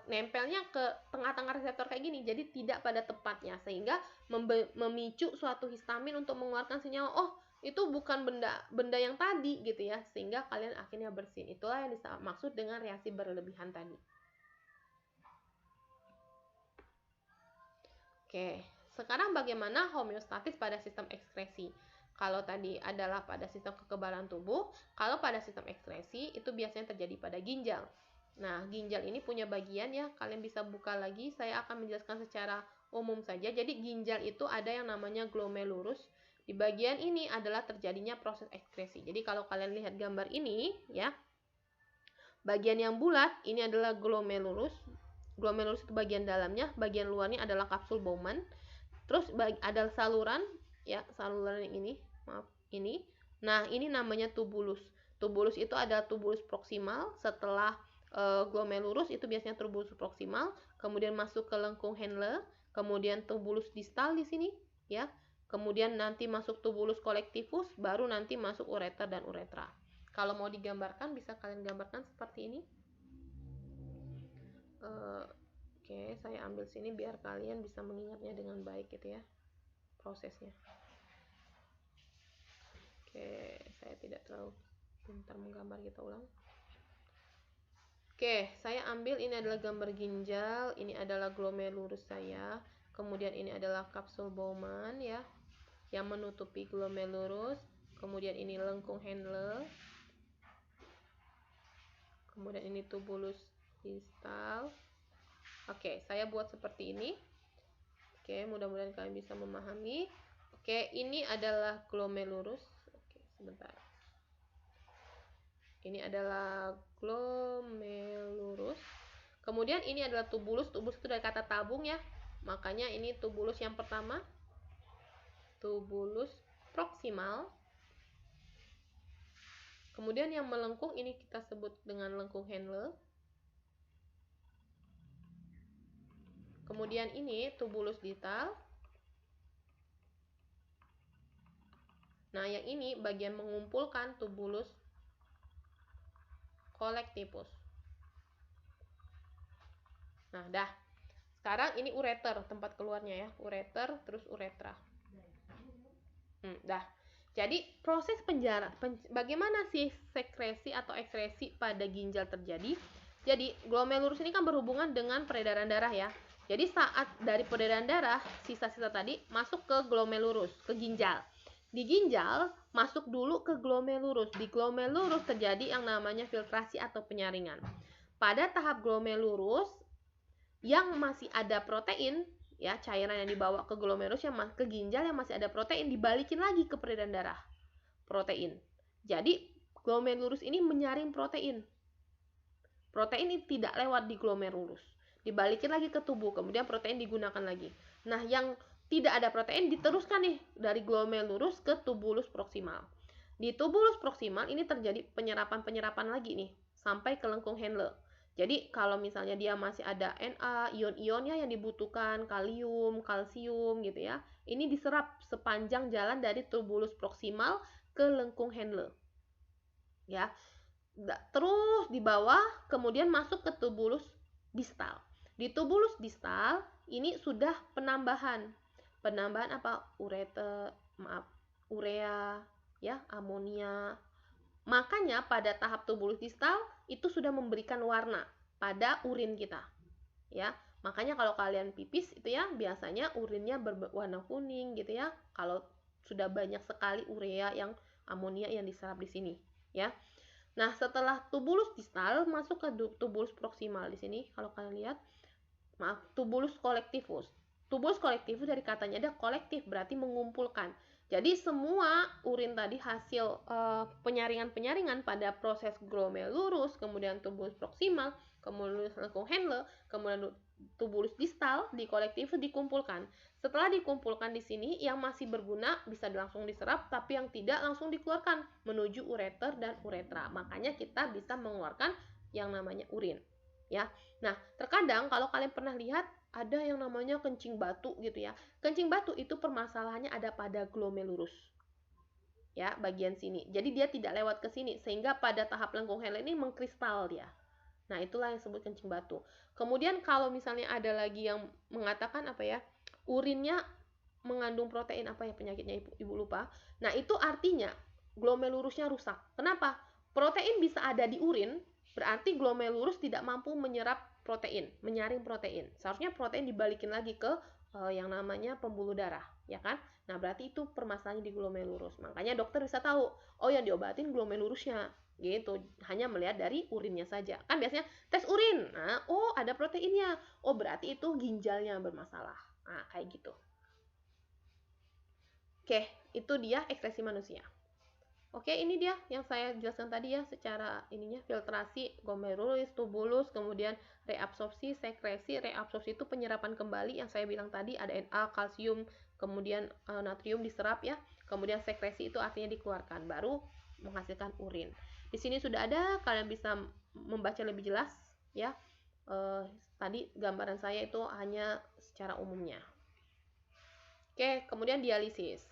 nempelnya ke tengah-tengah reseptor kayak gini. Jadi tidak pada tempatnya sehingga memicu suatu histamin untuk mengeluarkan senyawa. Oh, itu bukan benda yang tadi gitu ya. Sehingga kalian akhirnya bersin. Itulah yang dimaksud dengan reaksi berlebihan tadi. Oke. Sekarang bagaimana homeostatis pada sistem ekskresi? Kalau tadi adalah pada sistem kekebalan tubuh, kalau pada sistem ekskresi itu biasanya terjadi pada ginjal. Nah, ginjal ini punya bagian ya, kalian bisa buka lagi, saya akan menjelaskan secara umum saja. Jadi ginjal itu ada yang namanya glomerulus. Di bagian ini adalah terjadinya proses ekskresi. Jadi kalau kalian lihat gambar ini ya, bagian yang bulat ini adalah glomerulus. Glomerulus itu bagian dalamnya, bagian luarnya adalah kapsul Bowman. Terus ada saluran ya, saluran yang ini, maaf, ini. Nah, ini namanya tubulus. Tubulus itu ada tubulus proksimal, setelah glomerulus itu biasanya tubulus proksimal, kemudian masuk ke lengkung Henle, kemudian tubulus distal di sini ya. Kemudian nanti masuk tubulus kolektivus, baru nanti masuk ureter dan uretra. Kalau mau digambarkan bisa kalian gambarkan seperti ini. Oke, saya ambil sini biar kalian bisa mengingatnya dengan baik gitu ya, prosesnya. Oke, saya tidak terlalu pintar menggambar, kita ulang. Oke, saya ambil ini adalah gambar ginjal, ini adalah glomerulus saya, kemudian ini adalah kapsul Bowman ya, yang menutupi glomerulus, kemudian ini lengkung Henle, kemudian ini tubulus distal. Oke, saya buat seperti ini. Oke, mudah-mudahan kalian bisa memahami. Oke, ini adalah glomerulus. Oke, sebentar. Ini adalah glomerulus. Kemudian ini adalah tubulus. Tubulus itu dari kata tabung ya. Makanya ini tubulus yang pertama. Tubulus proksimal. Kemudian yang melengkung ini kita sebut dengan lengkung Henle. Kemudian ini tubulus distal. Nah, yang ini bagian mengumpulkan tubulus collectivus. Nah, dah. Sekarang ini ureter, tempat keluarnya ya. Ureter, terus uretra. Dah. Jadi, proses bagaimana sih sekresi atau ekskresi pada ginjal terjadi? Jadi, glomerulus ini kan berhubungan dengan peredaran darah ya. Jadi, saat dari peredaran darah, sisa-sisa tadi masuk ke glomerulus, ke ginjal. Di ginjal, masuk dulu ke glomerulus. Di glomerulus terjadi yang namanya filtrasi atau penyaringan. Pada tahap glomerulus, yang masih ada protein, ya, cairan yang dibawa ke glomerulus yang ke ginjal yang masih ada protein dibalikin lagi ke peredaran darah. Protein. Jadi, glomerulus ini menyaring protein. Protein ini tidak lewat di glomerulus. Dibalikin lagi ke tubuh, kemudian protein digunakan lagi. Nah, yang tidak ada protein diteruskan nih dari glomerulus ke tubulus proksimal. Di tubulus proksimal ini terjadi penyerapan lagi nih sampai ke lengkung Henle. Jadi kalau misalnya dia masih ada Na, ion-ionnya yang dibutuhkan, kalium, kalsium gitu ya. Ini diserap sepanjang jalan dari tubulus proksimal ke lengkung Henle. Ya. Terus di bawah kemudian masuk ke tubulus distal. Di tubulus distal ini sudah penambahan apa? Urea ya, amonia. Makanya pada tahap tubulus distal itu sudah memberikan warna pada urin kita. Ya. Makanya kalau kalian pipis itu ya biasanya urinnya berwarna kuning gitu ya. Kalau sudah banyak sekali urea yang amonia yang diserap di sini, ya. Nah, setelah tubulus distal masuk ke tubulus proksimal di sini kalau kalian lihat. Maaf, tubulus collectivus. Tubulus collectivus dari katanya ada kolektif, berarti mengumpulkan. Jadi semua urin tadi hasil penyaringan-penyaringan pada proses glomerulus, kemudian tubulus proksimal, kemudian lengkung Henle, kemudian tubulus distal di kolektif dikumpulkan. Setelah dikumpulkan di sini, yang masih berguna bisa langsung diserap, tapi yang tidak langsung dikeluarkan menuju ureter dan uretra. Makanya kita bisa mengeluarkan yang namanya urin. Ya. Nah, terkadang kalau kalian pernah lihat ada yang namanya kencing batu gitu ya. Kencing batu itu permasalahannya ada pada glomerulus. Ya, bagian sini. Jadi dia tidak lewat ke sini sehingga pada tahap lengkung Henle ini mengkristal dia. Nah, itulah yang disebut kencing batu. Kemudian kalau misalnya ada lagi yang mengatakan apa ya? Urinnya mengandung protein apa ya penyakitnya Ibu lupa. Nah, itu artinya glomerulusnya rusak. Kenapa? Protein bisa ada di urin, berarti glomerulus tidak mampu menyerap protein, menyaring protein. Seharusnya protein dibalikin lagi ke yang namanya pembuluh darah, ya kan? Nah, berarti itu permasalahannya di glomerulus. Makanya dokter bisa tahu, oh yang diobatin glomerulusnya gitu, hanya melihat dari urinnya saja. Kan biasanya tes urin, nah, oh ada proteinnya, oh berarti itu ginjalnya bermasalah. Nah, kayak gitu. Oke, itu dia ekskresi manusia. Oke, ini dia yang saya jelaskan tadi ya, secara ininya filtrasi, glomerulus, tubulus, kemudian reabsorpsi, sekresi. Reabsorpsi itu penyerapan kembali yang saya bilang tadi, ada Na, kalsium, kemudian natrium diserap ya. Kemudian sekresi itu artinya dikeluarkan, baru menghasilkan urin. Di sini sudah ada, kalian bisa membaca lebih jelas ya. Tadi gambaran saya itu hanya secara umumnya. Oke, kemudian dialisis.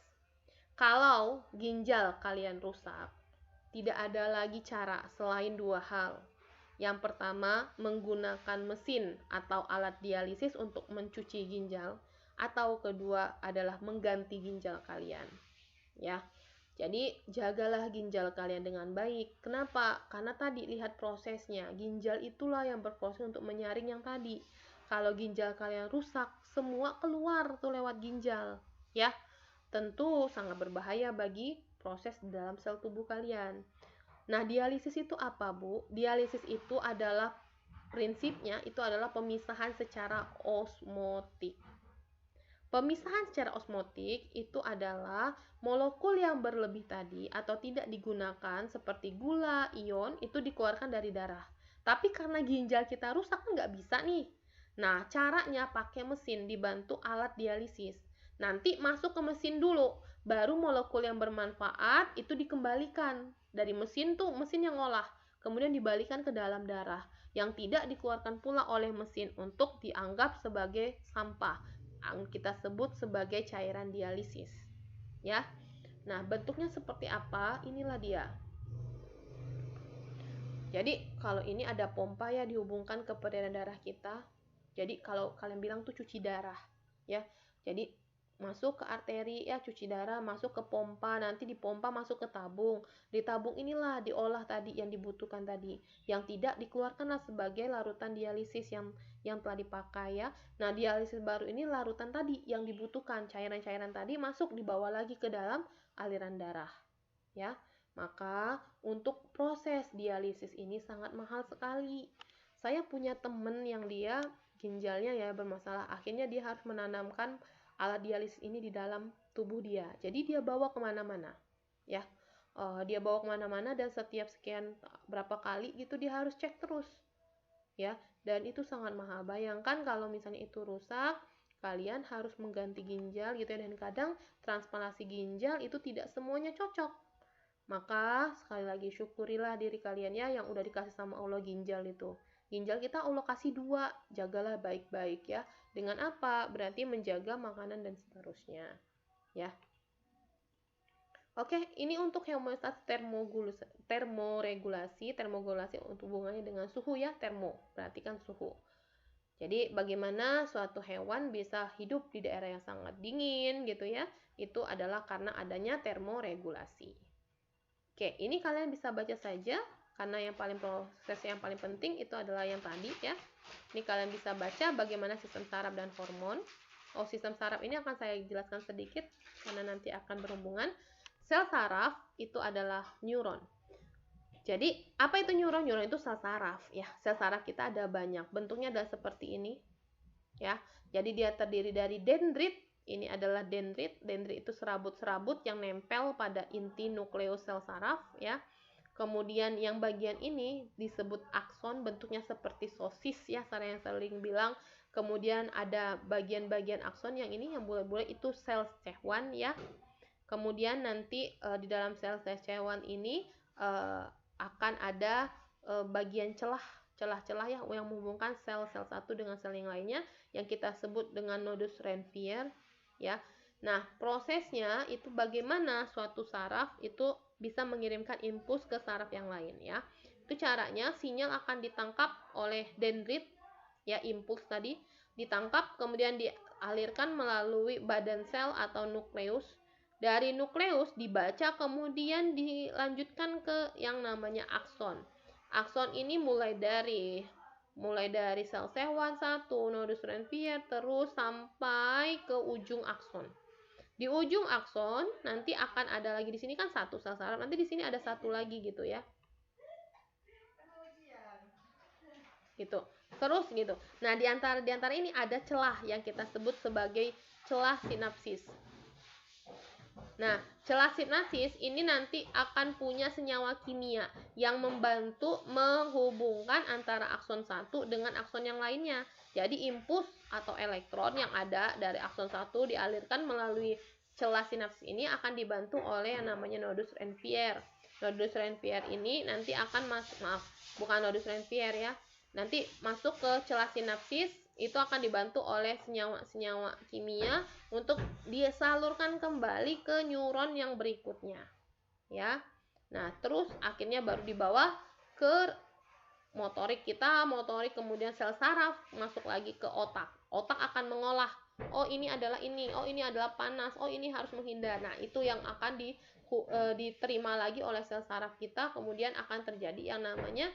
Kalau ginjal kalian rusak, tidak ada lagi cara selain dua hal. Yang pertama, menggunakan mesin atau alat dialisis untuk mencuci ginjal, atau kedua adalah mengganti ginjal kalian. Ya. Jadi, jagalah ginjal kalian dengan baik. Kenapa? Karena tadi lihat prosesnya. Ginjal itulah yang berproses untuk menyaring yang tadi. Kalau ginjal kalian rusak, semua keluar tuh lewat ginjal, ya. Tentu sangat berbahaya bagi proses dalam sel tubuh kalian. Nah, dialisis itu apa, Bu? Dialisis itu adalah prinsipnya itu adalah pemisahan secara osmotik. Pemisahan secara osmotik itu adalah molekul yang berlebih tadi atau tidak digunakan seperti gula, ion itu dikeluarkan dari darah. Tapi karena ginjal kita rusak kan nggak bisa nih. Nah, caranya pakai mesin dibantu alat dialisis. Nanti masuk ke mesin dulu, baru molekul yang bermanfaat itu dikembalikan. Dari mesin tuh, mesin yang ngolah, kemudian dibalikan ke dalam darah, yang tidak dikeluarkan pula oleh mesin untuk dianggap sebagai sampah. Kita sebut sebagai cairan dialisis, ya. Nah, bentuknya seperti apa? Inilah dia. Jadi, kalau ini ada pompa ya dihubungkan ke peredaran darah kita. Jadi, kalau kalian bilang tuh cuci darah, ya. Jadi, masuk ke arteri ya, cuci darah, masuk ke pompa, nanti dipompa masuk ke tabung. Di tabung inilah diolah tadi yang dibutuhkan tadi, yang tidak dikeluarkanlah sebagai larutan dialisis yang telah dipakai ya. Nah, dialisis baru ini larutan tadi yang dibutuhkan, cairan-cairan tadi masuk dibawa lagi ke dalam aliran darah, ya. Maka untuk proses dialisis ini sangat mahal sekali. Saya punya temen yang dia ginjalnya ya bermasalah, akhirnya dia harus menanamkan alat dialisis ini di dalam tubuh dia. Jadi dia bawa kemana-mana, ya. Dia bawa kemana-mana dan setiap sekian berapa kali gitu dia harus cek terus, ya. Dan itu sangat mahal. Bayangkan kalau misalnya itu rusak, kalian harus mengganti ginjal gitu ya. Dan kadang transplantasi ginjal itu tidak semuanya cocok. Maka sekali lagi syukurilah diri kalian ya yang udah dikasih sama Allah ginjal itu. Ginjal kita Allah kasih 2, jagalah baik-baik ya. Dengan apa? Berarti menjaga makanan dan seterusnya, ya. Oke, ini untuk homeostasis termoregulasi untuk hubungannya dengan suhu ya, termo, perhatikan suhu. Jadi bagaimana suatu hewan bisa hidup di daerah yang sangat dingin gitu ya, itu adalah karena adanya termoregulasi. Oke, ini kalian bisa baca saja karena proses yang paling penting itu adalah yang tadi ya. Ini kalian bisa baca bagaimana sistem saraf dan hormon. Sistem saraf ini akan saya jelaskan sedikit karena nanti akan berhubungan. Sel saraf itu adalah neuron. Jadi, apa itu neuron? Neuron itu sel saraf ya. Sel saraf kita ada banyak. Bentuknya adalah seperti ini. Ya. Jadi dia terdiri dari dendrit. Ini adalah dendrit. Dendrit itu serabut-serabut yang nempel pada inti nukleus sel saraf ya. Kemudian yang bagian ini disebut akson, bentuknya seperti sosis ya, saya yang sering bilang. Kemudian ada bagian-bagian akson yang ini yang bulat-bulat itu sel C1 ya. Kemudian nanti di dalam sel C1 ini akan ada bagian celah-celah ya yang menghubungkan sel-sel satu dengan sel yang lainnya yang kita sebut dengan nodus Ranvier ya. Nah, prosesnya itu bagaimana suatu saraf itu bisa mengirimkan impuls ke saraf yang lain ya. Itu caranya sinyal akan ditangkap oleh dendrit ya, impuls tadi ditangkap kemudian dialirkan melalui badan sel atau nukleus. Dari nukleus dibaca kemudian dilanjutkan ke yang namanya akson. Akson ini mulai dari sel C1 1, nodus Ranvier terus sampai ke ujung akson. Di ujung akson nanti akan ada lagi, di sini kan satu sel saraf, nanti di sini ada satu lagi gitu ya. Gitu. Terus gitu. Nah, di antara ini ada celah yang kita sebut sebagai celah sinapsis. Nah, celah sinapsis ini nanti akan punya senyawa kimia yang membantu menghubungkan antara akson 1 dengan akson yang lainnya. Jadi impuls atau elektron yang ada dari akson 1 dialirkan melalui celah sinapsis ini akan dibantu oleh yang namanya nodus Ranvier. Nodus Ranvier ini nanti akan bukan nodus Ranvier ya. Nanti masuk ke celah sinapsis, itu akan dibantu oleh senyawa-senyawa kimia untuk disalurkan kembali ke neuron yang berikutnya ya. Nah, terus akhirnya baru dibawa ke motorik kemudian sel saraf masuk lagi ke otak. Otak akan mengolah, oh ini adalah ini, oh ini adalah panas, oh ini harus menghindar. Nah, itu yang akan diterima lagi oleh sel saraf kita, kemudian akan terjadi yang namanya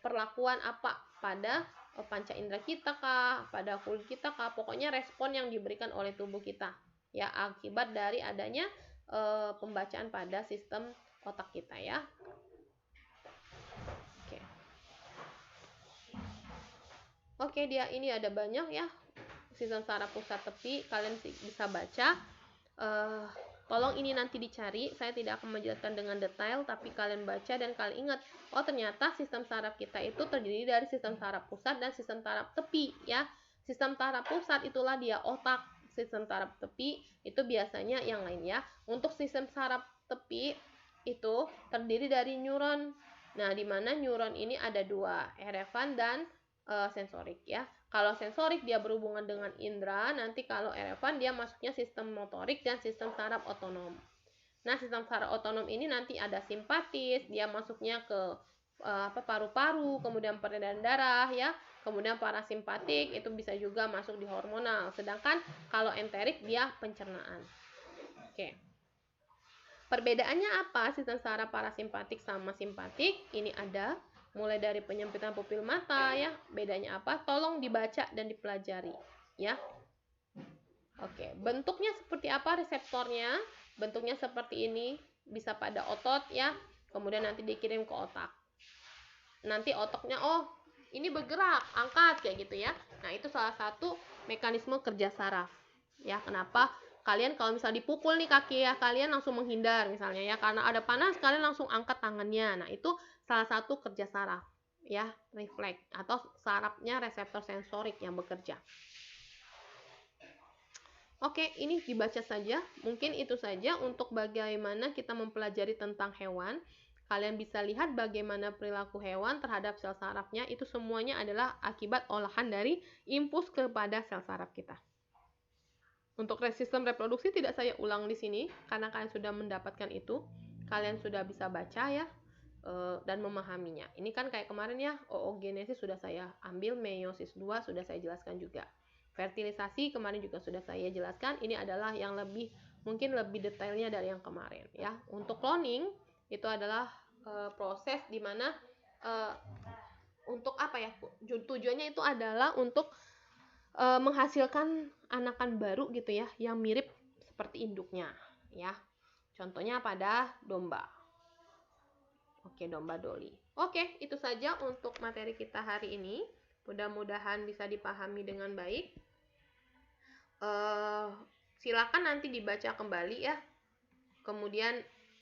perlakuan apa pada panca indera kita kah, pada kulit kita kah, pokoknya respon yang diberikan oleh tubuh kita ya akibat dari adanya pembacaan pada sistem otak kita ya. Oke, dia ini ada banyak ya sistem saraf pusat tepi, kalian bisa baca. Tolong ini nanti dicari, saya tidak akan menjelaskan dengan detail, tapi kalian baca dan kalian ingat, oh ternyata sistem saraf kita itu terdiri dari sistem saraf pusat dan sistem saraf tepi ya. Sistem saraf pusat itulah dia otak, sistem saraf tepi itu biasanya yang lain ya. Untuk sistem saraf tepi itu terdiri dari neuron. Nah, di mana neuron ini ada dua, eferen dan sensorik ya. Kalau sensorik dia berhubungan dengan indera, nanti kalau eferen dia masuknya sistem motorik dan sistem saraf otonom. Nah, sistem saraf otonom ini nanti ada simpatis, dia masuknya ke paru-paru, kemudian peredaran darah ya. Kemudian parasimpatik itu bisa juga masuk di hormonal. Sedangkan kalau enterik dia pencernaan. Oke. Perbedaannya apa sistem saraf parasimpatik sama simpatik? Ini ada mulai dari penyempitan pupil mata ya. Bedanya apa? Tolong dibaca dan dipelajari ya. Oke, bentuknya seperti apa reseptornya? Bentuknya seperti ini, bisa pada otot ya. Kemudian nanti dikirim ke otak. Nanti otaknya ini bergerak, angkat kayak gitu ya. Nah, itu salah satu mekanisme kerja saraf. Ya, kenapa? Kalian kalau misalnya dipukul nih kaki ya, kalian langsung menghindar misalnya ya, karena ada panas kalian langsung angkat tangannya. Nah, itu salah satu kerja saraf ya, refleks atau sarafnya reseptor sensorik yang bekerja. Oke, ini dibaca saja. Mungkin itu saja untuk bagaimana kita mempelajari tentang hewan. Kalian bisa lihat bagaimana perilaku hewan terhadap sel sarafnya, itu semuanya adalah akibat olahan dari impuls kepada sel saraf kita. Untuk sistem reproduksi tidak saya ulang di sini karena kalian sudah mendapatkan itu. Kalian sudah bisa baca ya dan memahaminya. Ini kan kayak kemarin ya, oogenesis sudah saya ambil, meiosis 2 sudah saya jelaskan juga. Fertilisasi kemarin juga sudah saya jelaskan. Ini adalah yang mungkin lebih detailnya dari yang kemarin ya. Untuk cloning itu adalah proses di mana untuk apa ya? Tujuannya itu adalah untuk menghasilkan anakan baru gitu ya, yang mirip seperti induknya ya. Contohnya pada domba. Oke, domba Dolly. Oke, itu saja untuk materi kita hari ini. Mudah-mudahan bisa dipahami dengan baik. Silakan nanti dibaca kembali ya. Kemudian